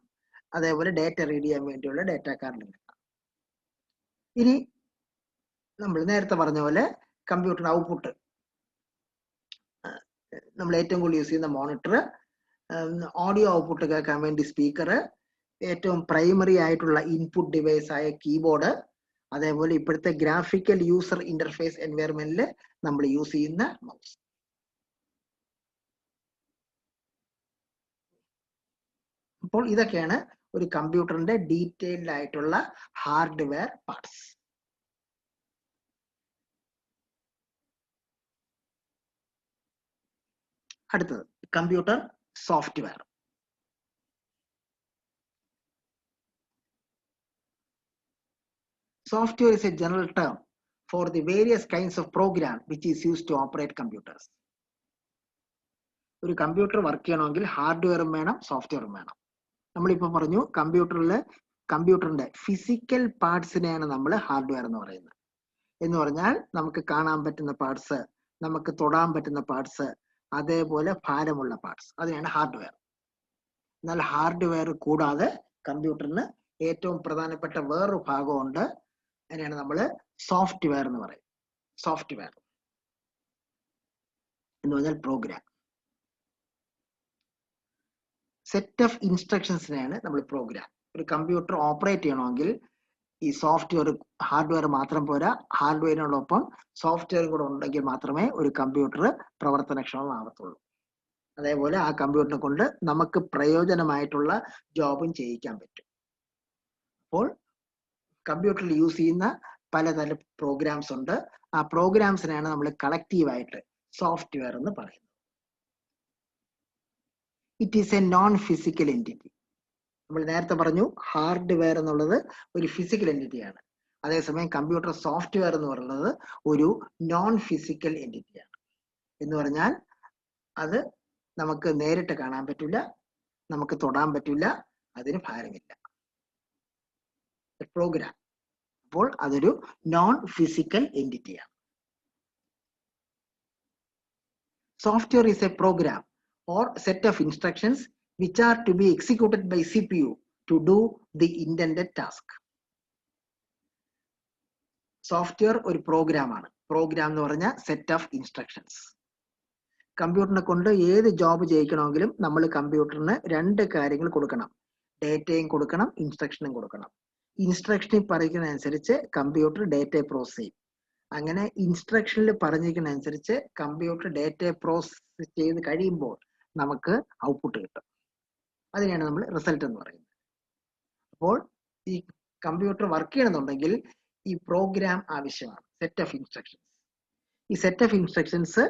അതേപോലെ ഡേറ്റ റീഡ് ചെയ്യാൻ വേണ്ടിയുള്ള ഡേറ്റ കാർഡ് കാണും. ഇനി നമ്മൾ നേരത്തെ പറഞ്ഞ പോലെ കമ്പ്യൂട്ടർ ഔട്ട്പുട്ട്, നമ്മൾ ഏറ്റവും കൂടുതൽ യൂസ് ചെയ്യുന്ന മോണിറ്റർ, ഓഡിയോ ഔട്ട്പുട്ട് കേൾക്കാൻ വേണ്ടി സ്പീക്കർ, ഏറ്റവും പ്രൈമറി ആയിട്ടുള്ള ഇൻപുട്ട് ഡിവൈസ് ആയ കീബോർഡ്, അതേപോലെ ഇപ്പോഴത്തെ ഗ്രാഫിക്കൽ യൂസർ ഇന്റർഫേസ് എൻവയറമെന്റിൽ നമ്മൾ യൂസ് ചെയ്യുന്ന മൗസ്. അപ്പോൾ ഇതൊക്കെയാണ് ഒരു കമ്പ്യൂട്ടറിന്റെ ഡീറ്റെയിൽഡ് ആയിട്ടുള്ള ഹാർഡ്വെയർ പാർട്സ്. അടുത്തത് computer software. Software is a general term for the various kinds of program which is used to operate computers. ഒരു കമ്പ്യൂട്ടർ വർക്ക് ചെയ്യണമെങ്കിൽ ഹാർഡ്വെയറും വേണം, സോഫ്റ്റ്വെയറും വേണം. നമ്മളിപ്പോൾ പറഞ്ഞു കമ്പ്യൂട്ടറിന്റെ ഫിസിക്കൽ പാർട്സിനെയാണ് നമ്മൾ ഹാർഡ്വെയർ എന്ന് പറയുന്നത്. എന്ന് പറഞ്ഞാൽ നമുക്ക് കാണാൻ പറ്റുന്ന പാർട്സ്, നമുക്ക് തൊടാൻ പറ്റുന്ന പാർട്സ്, അതേപോലെ ഭാരമുള്ള പാർട്സ്, അതിനാണ് ഹാർഡ്വെയർ. എന്നാൽ ഹാർഡ്വെയർ കൂടാതെ കമ്പ്യൂട്ടറിന് ഏറ്റവും പ്രധാനപ്പെട്ട വേറൊരു ഭാഗമുണ്ട്. അതിനാണ് നമ്മൾ സോഫ്റ്റ്വെയർ എന്ന് പറയും. സോഫ്റ്റ്വെയർ എന്ന് പറഞ്ഞാൽ പ്രോഗ്രാം, സെറ്റ് ഓഫ് ഇൻസ്ട്രക്ഷൻസിനെയാണ് നമ്മൾ പ്രോഗ്രാം. ഒരു കമ്പ്യൂട്ടർ ഓപ്പറേറ്റ് ചെയ്യണമെങ്കിൽ ഈ സോഫ്റ്റ്വെയർ, ഹാർഡ്വെയർ മാത്രം പോരാ, ഹാർഡ്വെയറിനോടൊപ്പം സോഫ്റ്റ്വെയർ കൂടെ ഉണ്ടെങ്കിൽ മാത്രമേ ഒരു കമ്പ്യൂട്ടർ പ്രവർത്തനക്ഷമമാകത്തുള്ളൂ. അതേപോലെ ആ കമ്പ്യൂട്ടറിനെ കൊണ്ട് നമുക്ക് പ്രയോജനമായിട്ടുള്ള ജോബും ചെയ്യിക്കാൻ പറ്റും. അപ്പോൾ കമ്പ്യൂട്ടറിൽ യൂസ് ചെയ്യുന്ന പലതരം പ്രോഗ്രാംസ് ഉണ്ട്. ആ പ്രോഗ്രാംസിനാണ് നമ്മൾ കളക്റ്റീവായിട്ട് സോഫ്റ്റ്വെയർ എന്ന് പറയുന്നത്. It is A non physical entity. നമ്മൾ നേരത്തെ പറഞ്ഞു ഹാർഡ്വെയർ എന്നുള്ളത് ഒരു ഫിസിക്കൽ എൻറ്റിറ്റിയാണ്. അതേസമയം കമ്പ്യൂട്ടർ സോഫ്റ്റ്വെയർ എന്ന് പറയുന്നത് ഒരു നോൺ ഫിസിക്കൽ എൻറ്റിറ്റിയാണ്. എന്ന് പറഞ്ഞാൽ അത് നമുക്ക് നേരിട്ട് കാണാൻ പറ്റില്ല, നമുക്ക് തൊടാൻ പറ്റില്ല, അതിന് ഭാരമില്ല. പ്രോഗ്രാം അപ്പോൾ അതൊരു നോൺ ഫിസിക്കൽ എൻറ്റിറ്റിയാണ്. Software is a program or set of instructions which are to be executed by CPU to do the intended task. Software ഒരു പ്രോഗ്രാം ആണ്. പ്രോഗ്രാം എന്ന് പറഞ്ഞാൽ സെറ്റ് ഓഫ് ഇൻസ്ട്രക്ഷൻസ്. കമ്പ്യൂട്ടറിനെ കൊണ്ട് ഏത് ജോബ് ചെയ്യിക്കണമെങ്കിലും നമ്മൾ കമ്പ്യൂട്ടറിന് 2 കാര്യങ്ങൾ കൊടുക്കണം. ഡേറ്റയും കൊടുക്കണം, ഇൻസ്ട്രക്ഷനും കൊടുക്കണം. ഇൻസ്ട്രക്ഷനിൽ പറയുന്നതനുസരിച്ച് കമ്പ്യൂട്ടർ ഡേറ്റയെ പ്രോസസ് ചെയ്യും. അങ്ങനെ ഇൻസ്ട്രക്ഷനിൽ പറഞ്ഞിരിക്കുന്ന അനുസരിച്ച് കമ്പ്യൂട്ടർ ഡേറ്റയെ പ്രോസസ് ചെയ്ത് കഴിയുമ്പോൾ നമുക്ക് ഔട്ട്പുട്ട് കിട്ടും. അതിനെയാണ് നമ്മൾ റിസൾട്ട് എന്ന് പറയുന്നത്. അപ്പോൾ ഈ കമ്പ്യൂട്ടർ വർക്ക് ചെയ്യണമെന്നുണ്ടെങ്കിൽ ഈ പ്രോഗ്രാം ആവശ്യമാണ്, സെറ്റ് ഓഫ് ഇൻസ്ട്രക്ഷൻസ്. ഈ സെറ്റ് ഓഫ് ഇൻസ്ട്രക്ഷൻസ്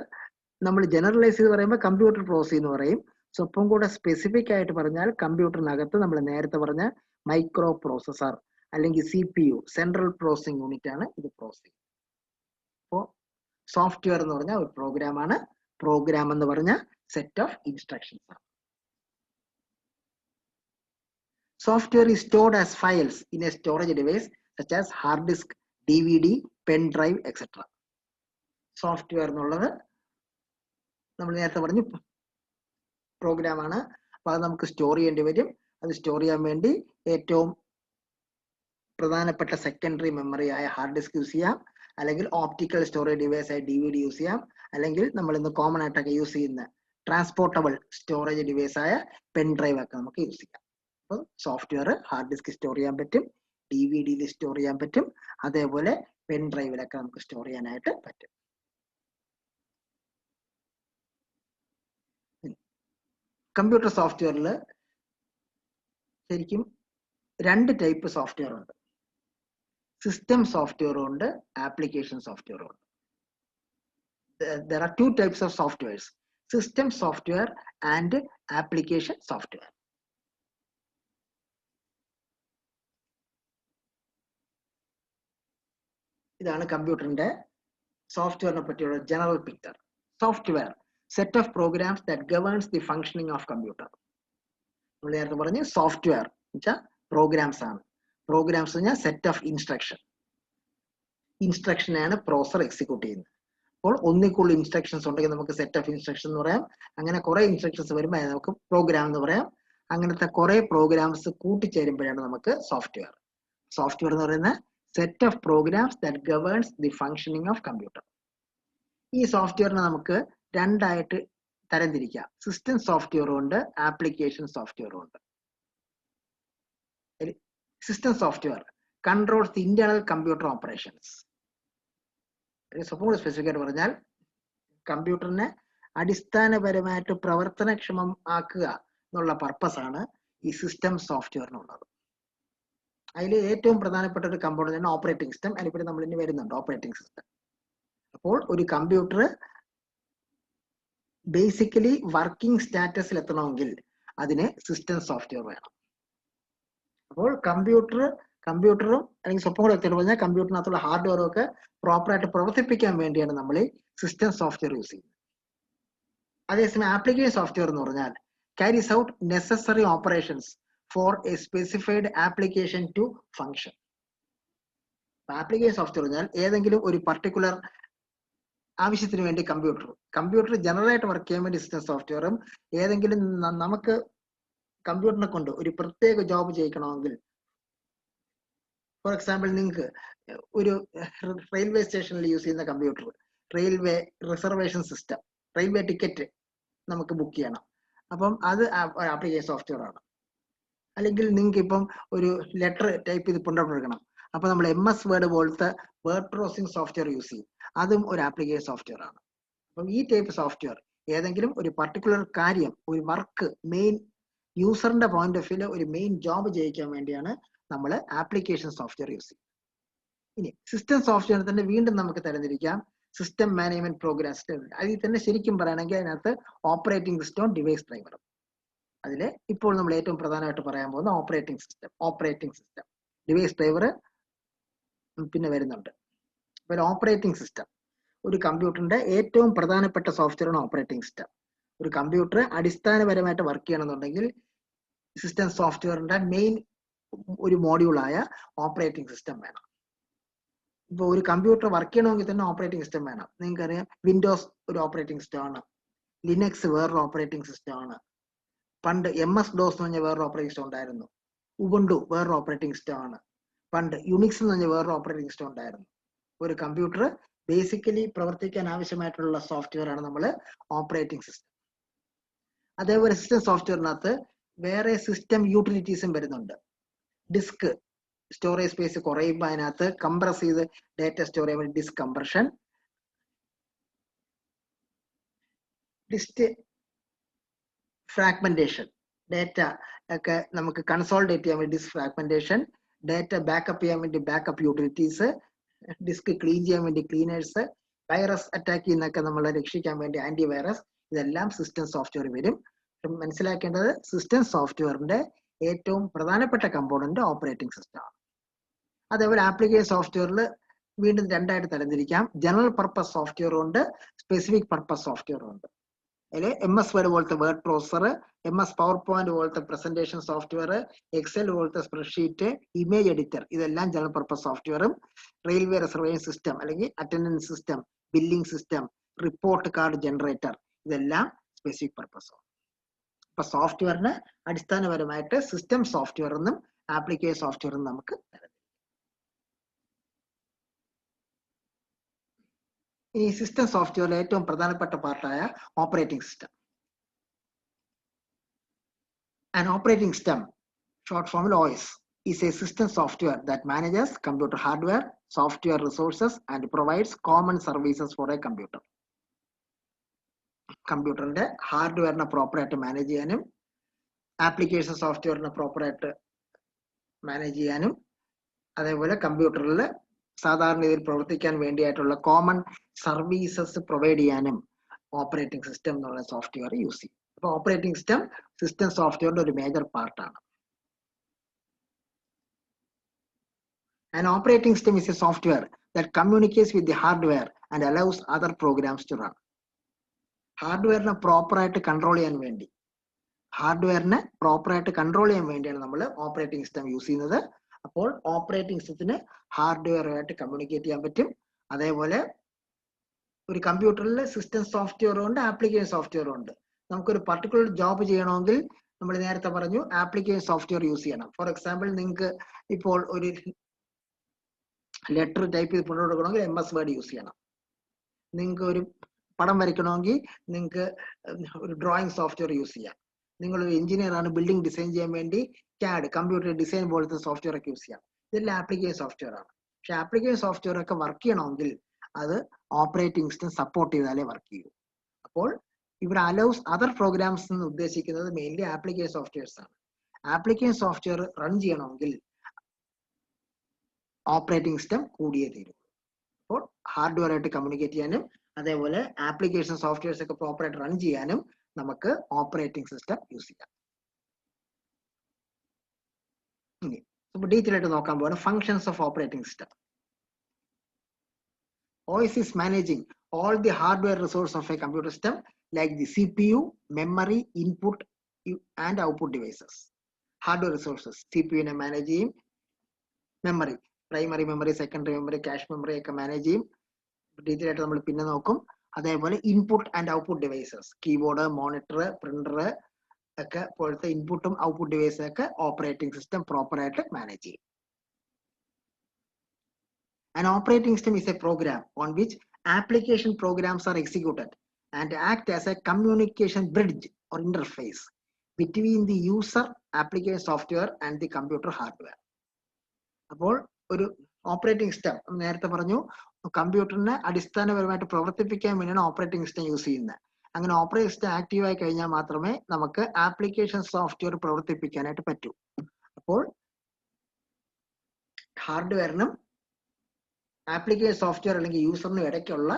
നമ്മൾ ജനറലൈസ് ചെയ്ത് പറയുമ്പോൾ കമ്പ്യൂട്ടർ പ്രോസസ് എന്ന് പറയും. സ്വപ്പം കൂടെ സ്പെസിഫിക് ആയിട്ട് പറഞ്ഞാൽ കമ്പ്യൂട്ടറിനകത്ത് നമ്മൾ നേരത്തെ പറഞ്ഞ മൈക്രോ പ്രോസസർ അല്ലെങ്കിൽ CPU, സെൻട്രൽ പ്രോസസിംഗ് യൂണിറ്റ് ആണ് ഇത് പ്രോസസ് ചെയ്യുന്നത്. അപ്പോൾ സോഫ്റ്റ്വെയർ എന്ന് പറഞ്ഞാൽ ഒരു പ്രോഗ്രാമാണ്, പ്രോഗ്രാം എന്ന് പറഞ്ഞ സെറ്റ് ഓഫ് ഇൻസ്ട്രക്ഷൻസ് ആണ്. Software is stored as files in a storage device such as hard disk, DVD, pen drive, etc. Software എന്നുള്ളത് നമ്മൾ നേരത്തെ പറഞ്ഞു പ്രോഗ്രാം ആണ്. അപ്പോൾ അത് നമുക്ക് സ്റ്റോർ ചെയ്യേണ്ടി വരും. അത് സ്റ്റോർ ചെയ്യാൻ വേണ്ടി ഏറ്റവും പ്രധാനപ്പെട്ട സെക്കൻഡറി മെമ്മറി ആയ ഹാർഡ് ഡിസ്ക് യൂസ് ചെയ്യാം, അല്ലെങ്കിൽ ഓപ്റ്റിക്കൽ സ്റ്റോറേജ് ഡിവൈസ് ആയ DVD യൂസ് ചെയ്യാം, അല്ലെങ്കിൽ നമ്മൾ ഇന്ന് കോമൺ ആയിട്ടൊക്കെ യൂസ് ചെയ്യുന്ന ട്രാൻസ്പോർട്ടബിൾ സ്റ്റോറേജ് ഡിവൈസ് ആയ പെൻ ഡ്രൈവ് ഒക്കെ നമുക്ക് യൂസ് ചെയ്യാം. അപ്പോൾ സോഫ്റ്റ്വെയർ ഹാർഡ് ഡിസ്ക് സ്റ്റോർ ചെയ്യാൻ പറ്റും, DVD സ്റ്റോർ ചെയ്യാൻ പറ്റും, അതേപോലെ പെൻ ഡ്രൈവിലൊക്കെ നമുക്ക് സ്റ്റോർ ചെയ്യാനായിട്ട് പറ്റും. കമ്പ്യൂട്ടർ സോഫ്റ്റ്വെയറിൽ ശരിക്കും 2 ടൈപ്പ് സോഫ്റ്റ്വെയർ ഉണ്ട്. സിസ്റ്റം സോഫ്റ്റ്വെയറും ഉണ്ട്, ആപ്ലിക്കേഷൻ സോഫ്റ്റ്വെയറും ഉണ്ട്. There are 2 types of softwares: system software and application software. ഇതാണ് കമ്പ്യൂട്ടറിന്റെ സോഫ്റ്റ്വെയറിനെ പറ്റിയുള്ള general picture. Software, set of programs that governs the functioning of computer. നമ്മൾ നേരത്തെ പറഞ്ഞ് സോഫ്റ്റ്വെയർ വെച്ചാൽ പ്രോഗ്രാംസ് ആണ്. പ്രോഗ്രാംസ് പറഞ്ഞാൽ സെറ്റ് ഓഫ് ഇൻസ്ട്രക്ഷൻ. ഇൻസ്ട്രക്ഷനെയാണ് പ്രോസസർ എക്സിക്യൂട്ട് ചെയ്യുന്നത്. അപ്പോൾ ഒന്നിൽ കൂടുതൽ ഇൻസ്ട്രക്ഷൻസ് ഉണ്ടെങ്കിൽ നമുക്ക് സെറ്റ് ഓഫ് ഇൻസ്ട്രക്ഷൻ എന്ന് പറയാം. അങ്ങനെ കുറെ ഇൻസ്ട്രക്ഷൻസ് വരുമ്പോൾ നമുക്ക് പ്രോഗ്രാം എന്ന് പറയാം. അങ്ങനത്തെ കുറെ പ്രോഗ്രാംസ് കൂട്ടിച്ചേരുമ്പോഴാണ് നമുക്ക് സോഫ്റ്റ്വെയർ. സോഫ്റ്റ്വെയർ എന്ന് പറയുന്ന set of programs that governs the functioning of computer. ഈ സോഫ്റ്റ്വെയറിനെ നമുക്ക് 2 ആയിട്ട് തരംതിരിക്കാം. സിസ്റ്റം സോഫ്റ്റ്വെയറും ഉണ്ട്, ആപ്ലിക്കേഷൻ സോഫ്റ്റ്വെയറും ഉണ്ട്. System software controls the internal computer operations. Suppose specific ആയിട്ട് പറഞ്ഞാൽ കമ്പ്യൂട്ടറിനെ അടിസ്ഥാനപരമായിട്ട് പ്രവർത്തനക്ഷമം ആക്കുക എന്നുള്ള പർപ്പസ് ആണ് ഈ സിസ്റ്റം സോഫ്റ്റ്വെയറിനുള്ളത്. അതിൽ ഏറ്റവും പ്രധാനപ്പെട്ട ഒരു കമ്പോണന്റ് ആണ് ഓപ്പറേറ്റിംഗ് സിസ്റ്റം. അതിനിപ്പറ്റി നമ്മൾ ഇനി വരുന്നുണ്ട് ഓപ്പറേറ്റിംഗ് സിസ്റ്റം. അപ്പോൾ ഒരു കമ്പ്യൂട്ടർ ബേസിക്കലി വർക്കിംഗ് സ്റ്റാറ്റസിൽ എത്തണമെങ്കിൽ അതിന് സിസ്റ്റം സോഫ്റ്റ്വെയർ വേണം. അപ്പോൾ കമ്പ്യൂട്ടറും അല്ലെങ്കിൽ സ്വപ്നം കൂടെ വ്യക്തിയോട് പറഞ്ഞാൽ കമ്പ്യൂട്ടറിനകത്തുള്ള ഹാർഡ്വെയറും ഒക്കെ പ്രോപ്പറായിട്ട് പ്രവർത്തിപ്പിക്കാൻ വേണ്ടിയാണ് നമ്മൾ ഈ സിസ്റ്റം സോഫ്റ്റ്വെയർ യൂസ് ചെയ്യുന്നത്. അതേസമയം ആപ്ലിക്കേഷൻ സോഫ്റ്റ്വെയർ എന്ന് പറഞ്ഞാൽ carries out necessary operations for a specified application to function. Application software പറഞ്ഞാൽ ഏതെങ്കിലും ഒരു പർട്ടിക്കുലർ ആവശ്യത്തിന് വേണ്ടി കമ്പ്യൂട്ടർ ജനറൽ ആയിട്ട് വർക്ക് ചെയ്യാൻ വേണ്ടി സിസ്റ്റം സോഫ്റ്റ്വെയറും, ഏതെങ്കിലും നമുക്ക് കമ്പ്യൂട്ടറിനെ കൊണ്ട് ഒരു പ്രത്യേക ജോബ് ചെയ്യിക്കണമെങ്കിൽ, ഫോർ എക്സാമ്പിൾ നിങ്ങൾക്ക് ഒരു റെയിൽവേ സ്റ്റേഷനിൽ യൂസ് ചെയ്യുന്ന computer railway reservation system, railway ticket നമുക്ക് ബുക്ക് ചെയ്യണം. അപ്പം അത് ആപ്ലിക്കേഷൻ സോഫ്റ്റ്വെയർ ആണ്. അല്ലെങ്കിൽ നിങ്ങൾക്ക് ഇപ്പം ഒരു ലെറ്റർ ടൈപ്പ് ചെയ്ത് കൊണ്ടുപോകണം, അപ്പൊ നമ്മൾ MS വേർഡ് പോലത്തെ വേർഡ് പ്രോസസിംഗ് സോഫ്റ്റ്വെയർ യൂസ് ചെയ്യും. അതും ഒരു ആപ്ലിക്കേഷൻ സോഫ്റ്റ്വെയർ ആണ്. അപ്പം ഈ ടൈപ്പ് സോഫ്റ്റ്വെയർ ഏതെങ്കിലും ഒരു പർട്ടിക്കുലർ കാര്യം, ഒരു വർക്ക്, മെയിൻ യൂസറിന്റെ പോയിന്റ് ഓഫ് വ്യൂല് ഒരു മെയിൻ ജോബ് ചെയ്യിക്കാൻ വേണ്ടിയാണ് നമ്മൾ ആപ്ലിക്കേഷൻ സോഫ്റ്റ്വെയർ യൂസ് ചെയ്യുന്നത്. ഇനി സിസ്റ്റം സോഫ്റ്റ്വെയർ തന്നെ വീണ്ടും നമുക്ക് തരംതിരിക്കാം. System management program system. അതിൽ തന്നെ ശരിക്കും പറയുകയാണെങ്കിൽ അതിനകത്ത് ഓപ്പറേറ്റിംഗ് സിസ്റ്റം, ഡിവൈസ് ഡ്രൈവറും. അതിൽ ഇപ്പോൾ നമ്മൾ ഏറ്റവും പ്രധാനമായിട്ട് പറയാൻ പോകുന്ന ഓപ്പറേറ്റിംഗ് സിസ്റ്റം, ഡിവൈസ് ഡ്രൈവർ പിന്നെ വരുന്നുണ്ട്. അപ്പോൾ ഓപ്പറേറ്റിംഗ് സിസ്റ്റം ഒരു കമ്പ്യൂട്ടറിന്റെ ഏറ്റവും പ്രധാനപ്പെട്ട സോഫ്റ്റ്വെയർ ആണ് ഓപ്പറേറ്റിംഗ് സിസ്റ്റം. ഒരു കമ്പ്യൂട്ടർ അടിസ്ഥാനപരമായിട്ട് വർക്ക് ചെയ്യണമെന്നുണ്ടെങ്കിൽ സിസ്റ്റം സോഫ്റ്റ്വെയറിന്റെ മെയിൻ ഒരു മോഡ്യൂളായ ഓപ്പറേറ്റിംഗ് സിസ്റ്റം വേണം. ഇപ്പോൾ ഒരു കമ്പ്യൂട്ടർ വർക്ക് ചെയ്യണമെങ്കിൽ തന്നെ ഓപ്പറേറ്റിംഗ് സിസ്റ്റം വേണം. നിങ്ങൾക്കറിയാം, വിൻഡോസ് ഒരു ഓപ്പറേറ്റിംഗ് സിസ്റ്റം ആണ്, ലിനക്സ് വേറൊരു ഓപ്പറേറ്റിംഗ് സിസ്റ്റം ആണ്, പണ്ട് MS-DOS എന്ന് പറഞ്ഞ വേറൊരു ഓപ്പറേറ്റിംഗ് സിസ്റ്റം ഉണ്ടായിരുന്നു, ഉബുണ്ടു വേറൊരു ഓപ്പറേറ്റിംഗ് സിസ്റ്റം ആണ്, പണ്ട് യുണിക്സ് എന്ന് പറഞ്ഞ വേറൊരു ഓപ്പറേറ്റിംഗ് സിസ്റ്റം ഉണ്ടായിരുന്നു. ഒരു കമ്പ്യൂട്ടർ ബേസിക്കലി പ്രവർത്തിക്കാൻ ആവശ്യമായിട്ടുള്ള സോഫ്റ്റ്വെയർ ആണ് നമ്മൾ ഓപ്പറേറ്റിംഗ് സിസ്റ്റം. അതേപോലെ സിസ്റ്റം സോഫ്റ്റ്വെയറിനകത്ത് വേറെ സിസ്റ്റം യൂട്ടിലിറ്റീസും വരുന്നുണ്ട്. ഡിസ്ക് സ്റ്റോറേജ് സ്പേസ് കുറയുമ്പോൾ അതിനകത്ത് കംപ്രസ് ചെയ്ത് ഡാറ്റ സ്റ്റോർ ചെയ്യാൻ വേണ്ടി disk compression, disk fragmentation, data ഒക്കെ നമുക്ക് കൺസോളിഡേറ്റ് ചെയ്യാൻ വേണ്ടി ഡിസ്ക് ഫ്രാഗ്മെന്റേഷൻ, ഡാറ്റ ബാക്കപ്പ് ചെയ്യാൻ വേണ്ടി ബാക്കപ്പ് യൂട്ടിലിറ്റീസ്, ഡിസ്ക് ക്ലീൻ ചെയ്യാൻ വേണ്ടി ക്ലീനേഴ്സ്, വൈറസ് അറ്റാക്ക് ചെയ്യുന്നൊക്കെ നമ്മളെ രക്ഷിക്കാൻ വേണ്ടി ആന്റി വൈറസ്, ഇതെല്ലാം സിസ്റ്റം സോഫ്റ്റ്വെയർ വരും. മനസ്സിലാക്കേണ്ടത് സിസ്റ്റം സോഫ്റ്റ്വെയറിന്റെ ഏറ്റവും പ്രധാനപ്പെട്ട കമ്പോണന്റ് ഓപ്പറേറ്റിംഗ് സിസ്റ്റം ആണ്. അതേപോലെ ആപ്ലിക്കേഷൻ സോഫ്റ്റ്വെയറിൽ വീണ്ടും രണ്ടായിട്ട് തരംതിരിക്കാം. ജനറൽ പർപ്പസ് സോഫ്റ്റ്വെയർ ഉണ്ട്, സ്പെസിഫിക് പർപ്പസ് സോഫ്റ്റ്വെയർ ഉണ്ട്. അതിൽ MS വേർഡ് പോലത്തെ word processor, MS PowerPoint പോലത്തെ പ്രസന്റേഷൻ സോഫ്റ്റ്വെയർ, എക്സൽ പോലത്തെ സ്പ്രെഡ്ഷീറ്റ്, ഇമേജ് എഡിറ്റർ, ഇതെല്ലാം ജനറൽ പർപ്പസ് സോഫ്റ്റ്വെയറും. റെയിൽവേ റിസർവേഷൻ സിസ്റ്റം അല്ലെങ്കിൽ attendance system, billing system, report card generator, ഇതെല്ലാം സ്പെസിഫിക് പർപ്പസ്. അപ്പൊ സോഫ്റ്റ്വെയറിന് അടിസ്ഥാനപരമായിട്ട് സിസ്റ്റം സോഫ്റ്റ്വെയർ എന്നും ആപ്ലിക്കേഷൻ സോഫ്റ്റ്വെയർ എന്നും നമുക്ക് തരാം. ഈ സിസ്റ്റം സോഫ്റ്റ്വെയറിലെ ഏറ്റവും പ്രധാനപ്പെട്ട പാർട്ടായ operating system. An operating system, short form OS, is a system software that manages computer hardware, software resources, and provides common services for a computer. കമ്പ്യൂട്ടറിന്റെ ഹാർഡ്വെയറിനെ പ്രോപ്പറായിട്ട് മാനേജ് ചെയ്യാനും ആപ്ലിക്കേഷൻ സോഫ്റ്റ്വെയറിനെ പ്രോപ്പറായിട്ട് മാനേജ് ചെയ്യാനും അതേപോലെ കമ്പ്യൂട്ടറിൽ സാധാരണ രീതിയിൽ പ്രവർത്തിക്കാൻ വേണ്ടിയായിട്ടുള്ള കോമൺ സർവീസസ് പ്രൊവൈഡ് ചെയ്യാനും ഓപ്പറേറ്റിംഗ് സിസ്റ്റം എന്നുള്ള സോഫ്റ്റ്വെയർ യൂസ് ചെയ്യും. അപ്പൊ ഓപ്പറേറ്റിംഗ് സിസ്റ്റം സോഫ്റ്റ്വെയറിന്റെ ഒരു മേജർ പാർട്ടാണ്. An operating system is a software that communicates with the hardware and allows other programs to run. ഹാർഡ്വെയറിനെ പ്രോപ്പറായിട്ട് കൺട്രോൾ ചെയ്യാൻ വേണ്ടി വേണ്ടിയാണ് നമ്മൾ ഓപ്പറേറ്റിംഗ് സിസ്റ്റം യൂസ് ചെയ്യുന്നത്. അപ്പോൾ ഓപ്പറേറ്റിംഗ് സിസ്റ്റത്തിന് ഹാർഡ്വെയറുമായിട്ട് കമ്മ്യൂണിക്കേറ്റ് ചെയ്യാൻ പറ്റും. അതേപോലെ ഒരു കമ്പ്യൂട്ടറിൽ സിസ്റ്റം സോഫ്റ്റ്വെയർ ഉണ്ട്, ആപ്ലിക്കേഷൻ സോഫ്റ്റ്വെയർ ഉണ്ട്. നമുക്കൊരു പർട്ടിക്കുലർ ജോബ് ചെയ്യണമെങ്കിൽ നമ്മൾ നേരത്തെ പറഞ്ഞു ആപ്ലിക്കേഷൻ സോഫ്റ്റ്വെയർ യൂസ് ചെയ്യണം. ഫോർ എക്സാമ്പിൾ നിങ്ങൾക്ക് ഇപ്പോൾ ഒരു ലെറ്റർ ടൈപ്പ് ചെയ്ത് മുന്നോട്ട് കൊടുക്കണമെങ്കിൽ MS വേർഡ് യൂസ് ചെയ്യണം. നിങ്ങൾക്ക് ഒരു പടം വരയ്ക്കണമെങ്കിൽ നിങ്ങൾക്ക് ഒരു ഡ്രോയിങ് സോഫ്റ്റ്വെയർ യൂസ് ചെയ്യാം. നിങ്ങളൊരു എഞ്ചിനീയർ ആണ്, ബിൽഡിംഗ് ഡിസൈൻ ചെയ്യാൻ വേണ്ടി CAD കമ്പ്യൂട്ടർ ഡിസൈൻ പോലത്തെ സോഫ്റ്റ്വെയർ ഒക്കെ യൂസ് ചെയ്യാം. ഇതെല്ലാം ആപ്ലിക്കേഷൻ സോഫ്റ്റ്വെയർ ആണ്. പക്ഷെ ആപ്ലിക്കേഷൻ സോഫ്റ്റ്വെയർ ഒക്കെ വർക്ക് ചെയ്യണമെങ്കിൽ അത് ഓപ്പറേറ്റിംഗ് സിസ്റ്റം സപ്പോർട്ട് ചെയ്താലേ വർക്ക് ചെയ്യൂ. അപ്പോൾ ഇവിടെ അലൗസ് അതർ പ്രോഗ്രാംസ് എന്ന് ഉദ്ദേശിക്കുന്നത് മെയിൻലി ആപ്ലിക്കേഷൻ സോഫ്റ്റ്വെയർസ് ആണ്. ആപ്ലിക്കേഷൻ സോഫ്റ്റ്വെയർ റൺ ചെയ്യണമെങ്കിൽ ഓപ്പറേറ്റിംഗ് സിസ്റ്റം കൂടിയേ തീരും. അപ്പോൾ ഹാർഡ്വെയർ ആയിട്ട് കമ്മ്യൂണിക്കേറ്റ് ചെയ്യാനും അതേപോലെ ആപ്ലിക്കേഷൻ സോഫ്റ്റ്വെയർസ് ഒക്കെ പ്രോപ്പറായിട്ട് റൺ ചെയ്യാനും നമുക്ക് ഓപ്പറേറ്റിംഗ് സിസ്റ്റം യൂസ് ചെയ്യാം. ഡീറ്റെയിൽ ആയിട്ട് നോക്കാൻ പോകുന്ന functions of operating system. OS is managing all the hardware resources of a computer system like the CPU, memory, input and output devices. Hardware resources, CPU ne manage ചെയ്യും, memory, primary memory, secondary memory, cache memory ഒക്കെ manage ചെയ്യും. ഡീറ്റെയിൽ ആയിട്ട് നമ്മൾ പിന്നെ നോക്കും. അതേപോലെ input and output devices, keyboard, monitor, printer ഒക്കെ പോലത്തെ ഇൻപുട്ടും ഔട്ട്പുട്ട് ഡിവൈസ് ഒക്കെ ഓപ്പറേറ്റിംഗ് സിസ്റ്റം പ്രോപ്പർ ആയിട്ട് മാനേജ് ചെയ്യും. An operating system is a program on which application programs are executed and act as a communication bridge or interface between the user, application software and the computer hardware. അപ്പോൾ ഒരു ഓപ്പറേറ്റിംഗ് സിസ്റ്റം നേരത്തെ പറഞ്ഞു കമ്പ്യൂട്ടറിനെ അടിസ്ഥാനപരമായിട്ട് പ്രവർത്തിപ്പിക്കാൻ വേണ്ടിയാണ് ഓപ്പറേറ്റിംഗ് സിസ്റ്റം യൂസ് ചെയ്യുന്നത്. അങ്ങനെ ഓപ്പറേറ്റിംഗ് സിസ്റ്റം ആക്റ്റീവ് ആയി കഴിഞ്ഞാൽ മാത്രമേ നമുക്ക് ആപ്ലിക്കേഷൻ സോഫ്റ്റ്വെയർ പ്രവർത്തിപ്പിക്കാനായിട്ട് പറ്റൂ. അപ്പോൾ ഹാർഡ്വെയറിനും ആപ്ലിക്കേഷൻ സോഫ്റ്റ്വെയർ അല്ലെങ്കിൽ യൂസറിനും ഇടയ്ക്കുള്ള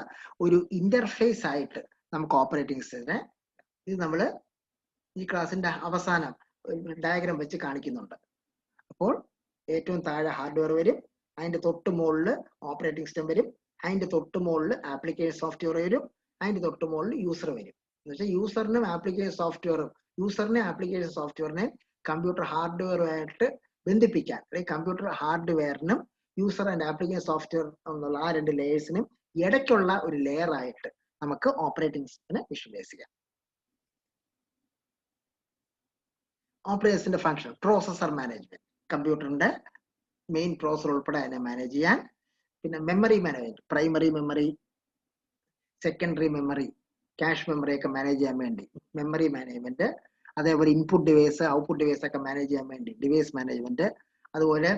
ഒരു ഇന്റർഫേസ് ആയിട്ട് നമുക്ക് ഓപ്പറേറ്റിംഗ് സിസ്റ്റത്തിനെ ഇത് നമ്മൾ ഈ ക്ലാസിന്റെ അവസാനം ഡയഗ്രാം വെച്ച് കാണിക്കുന്നുണ്ട്. അപ്പോൾ ഏറ്റവും താഴെ ഹാർഡ്വെയർ വരും, അതിന്റെ തൊട്ട് മുകളിൽ ഓപ്പറേറ്റിംഗ് സിസ്റ്റം വരും, അതിന്റെ തൊട്ട് മുകളിൽ ആപ്ലിക്കേഷൻ സോഫ്റ്റ്വെയർ വരും, അതിന്റെ തൊട്ട് മുകളിൽ യൂസർ വരും. എന്ന് വെച്ചാൽ യൂസറിനെ ആപ്ലിക്കേഷൻ സോഫ്റ്റ്വെയറിനെ കമ്പ്യൂട്ടർ ഹാർഡ്വെയറുമായിട്ട് ബന്ധിപ്പിക്കാൻ അല്ലെങ്കിൽ കമ്പ്യൂട്ടർ ഹാർഡ്വെയറിനും യൂസർ ആൻഡ് ആപ്ലിക്കേഷൻ സോഫ്റ്റ്വെയർ എന്നുള്ള ആ രണ്ട് ലെയേഴ്സിനും ഇടയ്ക്കുള്ള ഒരു ലെയർ ആയിട്ട് നമുക്ക് ഓപ്പറേറ്റിംഗ് സിസ്റ്റത്തിനെ വിഷ്വലൈസ് ചെയ്യാം. ഓപ്പറേറ്റിംഗ് സിസ്റ്റത്തിന്റെ ഫംഗ്ഷൻ പ്രോസസർ മാനേജ്മെന്റ്, കമ്പ്യൂട്ടറിന്റെ മെയിൻ പ്രോസസർ ഉൾപ്പെടെ അതിനെ മാനേജ് ചെയ്യാൻ. പിന്നെ memory management, primary memory, secondary memory, cache memory ഒക്കെ മാനേജ് ചെയ്യാൻ വേണ്ടി മെമ്മറി മാനേജ്മെന്റ്, അതേപോലെ ഇൻപുട്ട് ഡിവൈസ് ഔട്ട്പുട്ട് ഡിവൈസ് ഒക്കെ മാനേജ് ചെയ്യാൻ വേണ്ടി ഡിവൈസ് മാനേജ്മെന്റ്, അതുപോലെ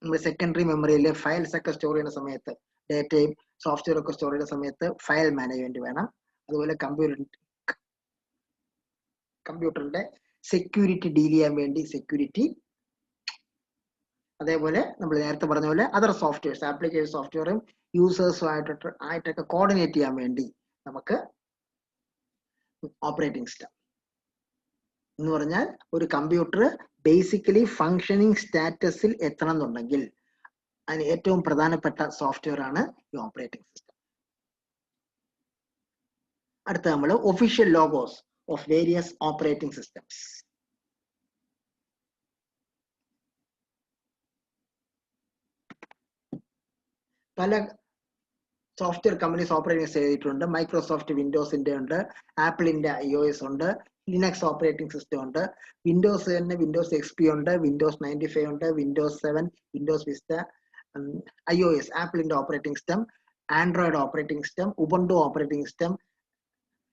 നമ്മൾ സെക്കൻഡറി മെമ്മറിയിൽ ഫയൽസ് ഒക്കെ സ്റ്റോർ ചെയ്യുന്ന സമയത്ത് ഡേറ്റയും സോഫ്റ്റ്വെയർ ഒക്കെ സ്റ്റോർ ചെയ്യുന്ന സമയത്ത് ഫയൽ മാനേജ്മെന്റ് വേണം. അതുപോലെ കമ്പ്യൂട്ടറിന്റെ സെക്യൂരിറ്റി ഡീൽ ചെയ്യാൻ വേണ്ടി സെക്യൂരിറ്റി, അതേപോലെ നമ്മൾ നേരത്തെ പറഞ്ഞ പോലെ അതർ സോഫ്റ്റ്വെയർസ് ആപ്ലിക്കേഷൻ സോഫ്റ്റ്വെയറും ആയിട്ടൊക്കെ കോർഡിനേറ്റ് ചെയ്യാൻ വേണ്ടി നമുക്ക് ഓപ്പറേറ്റിംഗ് സിസ്റ്റം എന്ന് പറഞ്ഞാൽ ഒരു കമ്പ്യൂട്ടർ ബേസിക്കലി ഫങ്ഷനിങ് സ്റ്റാറ്റസിൽ എത്തണം എന്നുണ്ടെങ്കിൽ അതിന് ഏറ്റവും പ്രധാനപ്പെട്ട സോഫ്റ്റ്വെയർ ആണ് ഈ ഓപ്പറേറ്റിംഗ് സിസ്റ്റം. അടുത്ത നമ്മൾ official logos of various operating systems. പല സോഫ്റ്റ്വെയർ കമ്പനീസ് ഓപ്പറേറ്റിംഗ് ചെയ്തിട്ടുണ്ട്. മൈക്രോസോഫ്റ്റ് വിൻഡോസിന്റെ ഉണ്ട്, ആപ്പിളിന്റെ iOS ഉണ്ട്, ലിനക്സ് ഓപ്പറേറ്റിംഗ് സിസ്റ്റം ഉണ്ട്, വിൻഡോസ് തന്നെ വിൻഡോസ് XP ഉണ്ട്, വിൻഡോസ് 95 ഉണ്ട്, വിൻഡോസ് 7, വിൻഡോസ് വിസ്റ്റ, iOS ആപ്പിളിന്റെ operating system, Android operating system, Ubuntu operating system,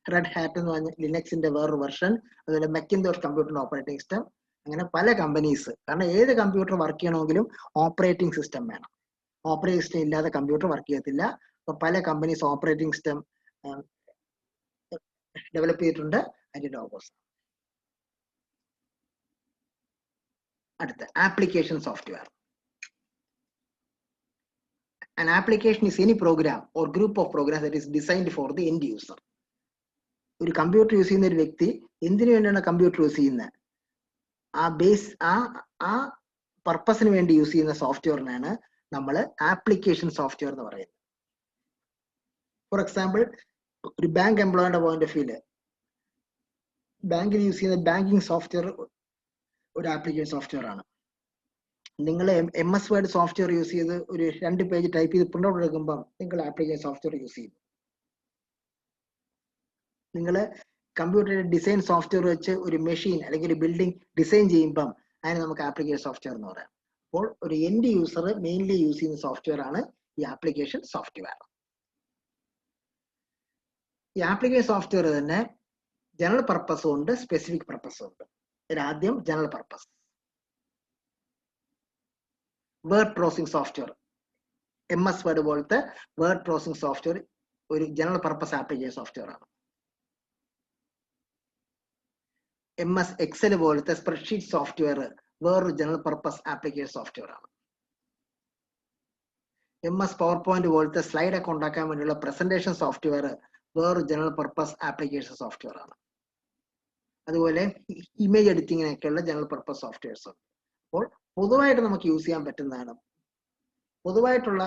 red hat എന്ന് പറഞ്ഞ ലിനക്സിന്റെ വേറൊരു വെർഷൻ, അതുപോലെ മെക്കിൻതോഷ് കമ്പ്യൂട്ടറിന്റെ ഓപ്പറേറ്റിംഗ് സിസ്റ്റം. അങ്ങനെ പല കമ്പനീസ്, കാരണം ഏത് കമ്പ്യൂട്ടർ വർക്ക് ചെയ്യണമെങ്കിലും ഓപ്പറേറ്റിംഗ് സിസ്റ്റം വേണം. ഓപ്പറേറ്റിംഗ് സിസ്റ്റം ഇല്ലാതെ കമ്പ്യൂട്ടർ വർക്ക് ചെയ്യത്തില്ല. അപ്പൊ പല കമ്പനീസ് ഓപ്പറേറ്റിംഗ് സിസ്റ്റം ഡെവലപ്പ് ചെയ്തിട്ടുണ്ട്. അതിന്റെ ലോഗോസ്. അടുത്ത application software. An application is any program or group of programs that is designed for the end user. ഒരു കമ്പ്യൂട്ടർ യൂസ് ചെയ്യുന്ന ഒരു വ്യക്തി എന്തിനു വേണ്ടിയാണ് കമ്പ്യൂട്ടർ യൂസ് ചെയ്യുന്നത്? ആ പർപ്പസിന് വേണ്ടി യൂസ് ചെയ്യുന്ന സോഫ്റ്റ്വെയറിനാണ് നമ്മൾ ആപ്ലിക്കേഷൻ സോഫ്റ്റ്വെയർ എന്ന് പറയുന്നത്. ഫോർ എക്സാമ്പിൾ, ഒരു ബാങ്ക് എംപ്ലോയിയുടെ പോയിന്റ് ഓഫ് വ്യൂല് ബാങ്കിൽ യൂസ് ചെയ്യുന്ന ബാങ്കിങ് സോഫ്റ്റ്വെയർ ഒരു ആപ്ലിക്കേഷൻ സോഫ്റ്റ്വെയർ ആണ്. നിങ്ങൾ MS വേർഡ് സോഫ്റ്റ്വെയർ യൂസ് ചെയ്ത് ഒരു 2 പേജ് ടൈപ്പ് ചെയ്ത് പ്രിന്റ് ഔട്ട് എടുക്കുമ്പോൾ നിങ്ങൾ ആപ്ലിക്കേഷൻ സോഫ്റ്റ്വെയർ യൂസ് ചെയ്യും. നിങ്ങൾ കമ്പ്യൂട്ടറിന്റെ ഡിസൈൻ സോഫ്റ്റ്വെയർ വെച്ച് ഒരു മെഷീൻ അല്ലെങ്കിൽ ഒരു ബിൽഡിംഗ് ഡിസൈൻ ചെയ്യുമ്പം അതിന് നമുക്ക് ആപ്ലിക്കേഷൻ സോഫ്റ്റ്വെയർ എന്ന് പറയാം. അപ്പോൾ ഒരു എൻഡ് യൂസർ മെയിൻലി യൂസ് ചെയ്യുന്ന സോഫ്റ്റ്വെയർ ആണ് ഈ ആപ്ലിക്കേഷൻ സോഫ്റ്റ്വെയർ. ഈ ആപ്ലിക്കേഷൻ സോഫ്റ്റ്വെയർ തന്നെ ജനറൽ പർപ്പസും ഉണ്ട്, സ്പെസിഫിക് പർപ്പസും ഉണ്ട്. ആദ്യം general purpose. Word processing software, MS Word പോലത്തെ വേർഡ് പ്രോസസിംഗ് സോഫ്റ്റ്വെയർ ഒരു ജനറൽ പർപ്പസ് ആപ്ലിക്കേഷൻ സോഫ്റ്റ്വെയർ ആണ്. MS Excel പോലത്തെ സ്പ്രെഡ്ഷീറ്റ് സോഫ്റ്റ്വെയർ വേറൊരു ജനറൽ പർപ്പസ് ആപ്ലിക്കേഷൻ സോഫ്റ്റ്വെയർ ആണ്. MS PowerPoint പോലത്തെ സ്ലൈഡ് ഒക്കെ ഉണ്ടാക്കാൻ വേണ്ടിയുള്ള പ്രസന്റേഷൻ സോഫ്റ്റ്വെയർ വേറൊരു ജനറൽ പർപ്പസ് ആപ്ലിക്കേഷൻ സോഫ്റ്റ്വെയർ ആണ്. അതുപോലെ ഇമേജ് എഡിറ്റിങ്ങിനൊക്കെയുള്ള ജനറൽ പർപ്പസ് സോഫ്റ്റ്വെയർസ് ഉണ്ട്. അപ്പോൾ പൊതുവായിട്ട് നമുക്ക് യൂസ് ചെയ്യാൻ പറ്റുന്നതാണ്, പൊതുവായിട്ടുള്ള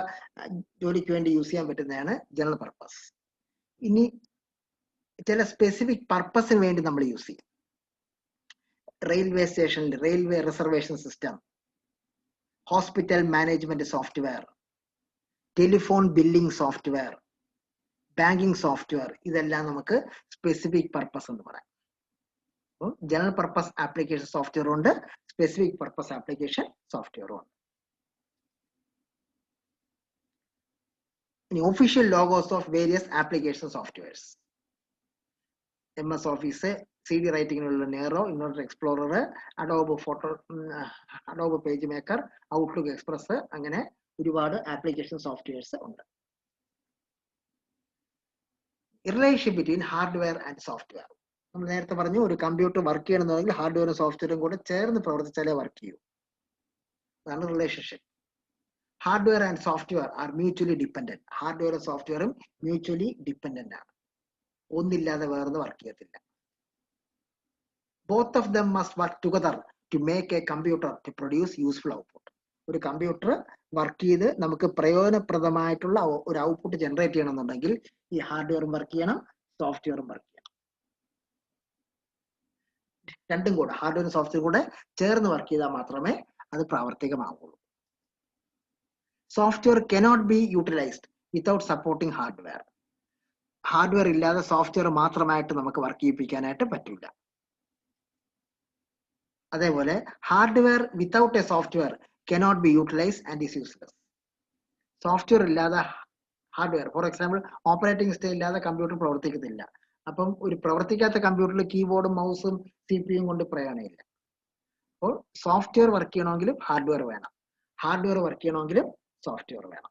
ജോലിക്ക് വേണ്ടി യൂസ് ചെയ്യാൻ പറ്റുന്നതാണ് ജനറൽ പർപ്പസ്. ഇനി ചില സ്പെസിഫിക് പർപ്പസിന് വേണ്ടി നമ്മൾ യൂസ് ചെയ്യും. റെയിൽവേ സ്റ്റേഷനിൽ railway reservation system, hospital management software, telephone billing software, banking software, ഇതെല്ലാം നമുക്ക് സ്പെസിഫിക് പർപ്പസ് എന്ന് പറയാം. അപ്പോൾ ജനറൽ പർപ്പസ് ആപ്ലിക്കേഷൻ സോഫ്റ്റ്വെയർ ഉണ്ട്, സ്പെസിഫിക് പർപ്പസ് ആപ്ലിക്കേഷൻ സോഫ്റ്റ്വെയറും ഉണ്ട്. ഇനി official logos of various application softwares. MS Office, CD റൈറ്റിങ്ങിനുള്ള Nero, inverter explorer, Adobe page maker, Outlook Express, അങ്ങനെ ഒരുപാട് ആപ്ലിക്കേഷൻ സോഫ്റ്റ്വെയർസ് ഉണ്ട്. Relationship between hardware and software. നമ്മൾ നേരത്തെ പറഞ്ഞു, ഒരു കമ്പ്യൂട്ടർ വർക്ക് ചെയ്യണമെന്നുണ്ടെങ്കിൽ ഹാർഡ്വെയറും സോഫ്റ്റ്വെയറും കൂടെ ചേർന്ന് പ്രവർത്തിച്ചാലേ വർക്ക് ചെയ്യൂ. അതാണ് റിലേഷൻഷിപ്പ്. Hardware and software are mutually dependent. ഹാർഡ്വെയറും സോഫ്റ്റ്വെയറും മ്യൂച്വലി ഡിപ്പെൻഡന്റ് ആണ്, ഒന്നില്ലാതെ വേറൊന്ന് വർക്ക് ചെയ്യത്തില്ല. Both of them must work together to make a computer to produce useful output. ഒരു കമ്പ്യൂട്ടർ വർക്ക് ചെയ്ത് നമുക്ക് പ്രയോജനപ്രദമായിട്ടുള്ള ഒരു ഔട്ട്പുട്ട് ജനറേറ്റ് ചെയ്യണമെന്നുണ്ടെങ്കിൽ ഈ ഹാർഡ്വെയറും വർക്ക് ചെയ്യണം, സോഫ്റ്റ്വെയറും വർക്ക് ചെയ്യണം. രണ്ടും കൂടെ, ഹാർഡ്വെയറും സോഫ്റ്റ്വെയറും കൂടെ ചേർന്ന് വർക്ക് ചെയ്താൽ മാത്രമേ അത് പ്രാവർത്തികമാകുള്ളൂ. Software cannot be utilized without supporting hardware. Hardware ഇല്ലാതെ സോഫ്റ്റ്വെയർ മാത്രമായിട്ട് നമുക്ക് വർക്ക് ചെയ്യിപ്പിക്കാനായിട്ട് പറ്റില്ല. അതേപോലെ hardware without a software cannot be utilized and is useless. Software ഇല്ലാതെ hardware, for example operating system ഇല്ലാതെ കമ്പ്യൂട്ടർ പ്രവർത്തിക്കത്തില്ല. അപ്പം ഒരു പ്രവർത്തിക്കാത്ത കമ്പ്യൂട്ടറിൽ കീബോർഡും മൗസും CPU കൊണ്ട് പ്രയോജനമില്ല. അപ്പോൾ സോഫ്റ്റ്വെയർ വർക്ക് ചെയ്യണമെങ്കിലും ഹാർഡ്വെയർ വേണം, ഹാർഡ്വെയർ വർക്ക് ചെയ്യണമെങ്കിലും സോഫ്റ്റ്വെയർ വേണം.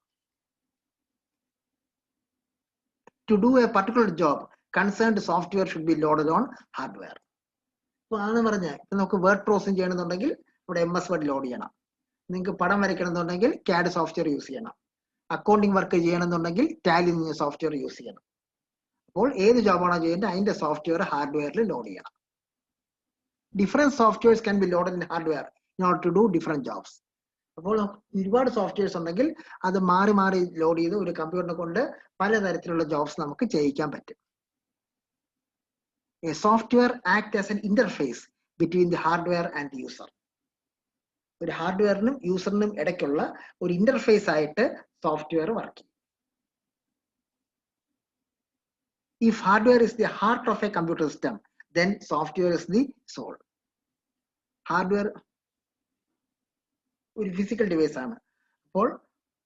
To do a particular job, concerned software should be loaded on hardware. അപ്പോൾ ആണ് പറഞ്ഞത്, ഇപ്പം നമുക്ക് വേർഡ് പ്രോസസ്സിംഗ് ചെയ്യണമെന്നുണ്ടെങ്കിൽ ഇവിടെ MS Word ലോഡ് ചെയ്യണം. നിങ്ങൾക്ക് പടം വരയ്ക്കണമെന്നുണ്ടെങ്കിൽ CAD സോഫ്റ്റ്വെയർ യൂസ് ചെയ്യണം. അക്കൗണ്ടിങ് വർക്ക് ചെയ്യണമെന്നുണ്ടെങ്കിൽ ടാലി സോഫ്റ്റ്വെയർ യൂസ് ചെയ്യണം. അപ്പോൾ ഏത് ജോബാണോ ചെയ്യേണ്ടത് അതിന്റെ സോഫ്റ്റ്വെയർ ഹാർഡ്വെയറിൽ ലോഡ് ചെയ്യണം. Different softwares can be loaded in hardware in order to do different jobs. അപ്പോൾ ഒരുപാട് സോഫ്റ്റ്വെയർസ് ഉണ്ടെങ്കിൽ അത് മാറി മാറി ലോഡ് ചെയ്ത് ഒരു കമ്പ്യൂട്ടറിനെ കൊണ്ട് പലതരത്തിലുള്ള ജോബ്സ് നമുക്ക് ചെയ്യിക്കാൻ പറ്റും. A software acts as an interface between the hardware and the user. ഒരു ഹാർഡ്വെയറിനും യൂസറിനും ഇടയ്ക്കുള്ള ഒരു ഇന്റർഫേസ് ആയിട്ട് സോഫ്റ്റ്വെയർ വർക്ക് ചെയ്യും. If hardware is the heart of a computer system, then software is the soul. Hardware ഒരു ഫിസിക്കൽ ഡിവൈസ് ആണ്. അപ്പോൾ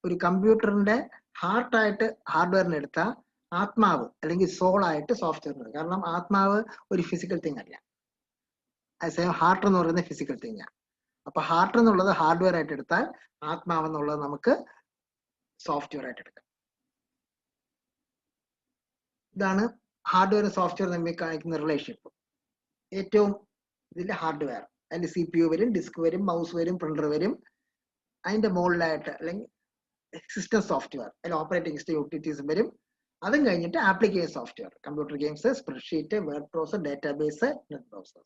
ഒരു കമ്പ്യൂട്ടറിന്റെ ഹാർട്ടായിട്ട് ഹാർഡ്വെയറിന് എടുത്താൽ ആത്മാവ് അല്ലെങ്കിൽ സോൾ ആയിട്ട് സോഫ്റ്റ്വെയറിന് എടുക്കുക. കാരണം ആത്മാവ് ഒരു ഫിസിക്കൽ തിങ് അല്ല, ഹാർട്ട് എന്ന് പറയുന്നത് ഫിസിക്കൽ തിങ് ആണ്. അപ്പൊ ഹാർട്ട് എന്നുള്ളത് ഹാർഡ്വെയർ ആയിട്ട് എടുത്താൽ ആത്മാവ് എന്നുള്ളത് നമുക്ക് സോഫ്റ്റ്വെയർ ആയിട്ട് എടുക്കാം. ഇതാണ് ഹാർഡ്വെയർ സോഫ്റ്റ്വെയർ തമ്മിൽ കാണിക്കുന്ന റിലേഷൻഷിപ്പ്. ഏറ്റവും ഇതിന്റെ ഹാർഡ്വെയർ, അതിന്റെ CPU വരും, ഡിസ്ക് വരും, മൗസ് വരും, പ്രിന്റർ വരും. അതിന്റെ മുകളിലായിട്ട് അല്ലെങ്കിൽ സിസ്റ്റം സോഫ്റ്റ്വെയർ, അതിൽ ഓപ്പറേറ്റിംഗ് സിസ്റ്റം യൂട്ടിലിറ്റീസ് വരും. അതും കഴിഞ്ഞിട്ട് application software, computer games, spreadsheet, word processor, database, net browser.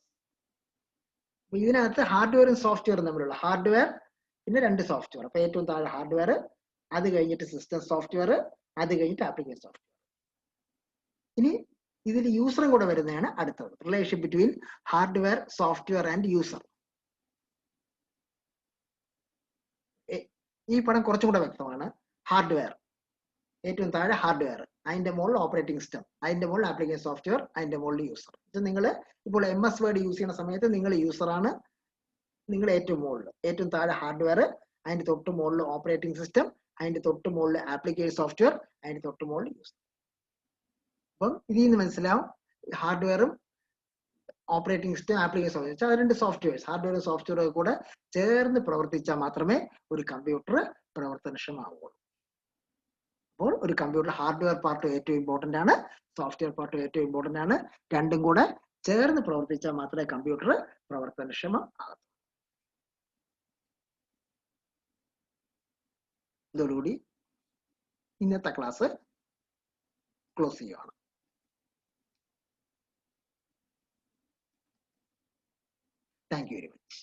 അപ്പൊ ഇതിനകത്ത് ഹാർഡ്വെയറും സോഫ്റ്റ്വെയറും തമ്മിലുള്ള ഹാർഡ്വെയർ പിന്നെ രണ്ട് സോഫ്റ്റ്വെയർ. അപ്പൊ ഏറ്റവും താഴെ ഹാർഡ്വെയർ, അത് കഴിഞ്ഞിട്ട് സിസ്റ്റം സോഫ്റ്റ്വെയർ, അത് കഴിഞ്ഞിട്ട് ആപ്ലിക്കേഷൻ സോഫ്റ്റ്വെയർ. ഇനി ഇതിൽ യൂസറും കൂടെ വരുന്നതാണ് അടുത്തത്, relation between hardware, software and user. ഈ പടം കുറച്ചും കൂടെ വ്യക്തമാണ്. ഹാർഡ്വെയർ ഏറ്റവും താഴെ ഹാർഡ്വെയർ, അതിന്റെ മുകളിൽ ഓപ്പറേറ്റിംഗ് സിസ്റ്റം, അതിന്റെ മുകളിൽ ആപ്ലിക്കേഷൻ സോഫ്റ്റ്വെയർ, അതിന്റെ മുകളിൽ യൂസർ. നിങ്ങൾ ഇപ്പോൾ MS Word യൂസ് ചെയ്യുന്ന സമയത്ത് നിങ്ങൾ യൂസറാണ്, നിങ്ങൾ ഏറ്റവും മുകളിൽ. ഏറ്റവും താഴെ ഹാർഡ്വെയർ, അതിന്റെ തൊട്ട് മുകളിൽ ഓപ്പറേറ്റിംഗ് സിസ്റ്റം, അതിന്റെ തൊട്ട് മുകളിൽ ആപ്ലിക്കേഷൻ സോഫ്റ്റ്വെയർ, അതിന്റെ തൊട്ട് മുകളിൽ യൂസർ. അപ്പം ഇതിൽ നിന്ന് മനസ്സിലാവും ഹാർഡ്വെയറും ഓപ്പറേറ്റിംഗ് സിസ്റ്റം, ആപ്ലിക്കേഷൻ സോഫ്റ്റ്വെയർ, അത് രണ്ട് സോഫ്റ്റ്വെയർസ്, ഹാർഡ്വെയറും സോഫ്റ്റ്വെയറും കൂടെ ചേർന്ന് പ്രവർത്തിച്ചാൽ മാത്രമേ ഒരു കമ്പ്യൂട്ടർ പ്രവർത്തനക്ഷമമാവുള്ളൂ. അപ്പോൾ ഒരു കമ്പ്യൂട്ടർ ഹാർഡ്വെയർ പാർട്ട് ഏറ്റവും ഇമ്പോർട്ടന്റ് ആണ്, സോഫ്റ്റ്വെയർ പാർട്ട് ഏറ്റവും ഇമ്പോർട്ടന്റ് ആണ്. രണ്ടും കൂടെ ചേർന്ന് പ്രവർത്തിച്ചാൽ മാത്രമേ കമ്പ്യൂട്ടർ പ്രവർത്തനക്ഷമം ആകൂ. ഇതോടുകൂടി ഇന്നത്തെ ക്ലാസ് ക്ലോസ് ചെയ്യുകയാണ്. Thank you very much.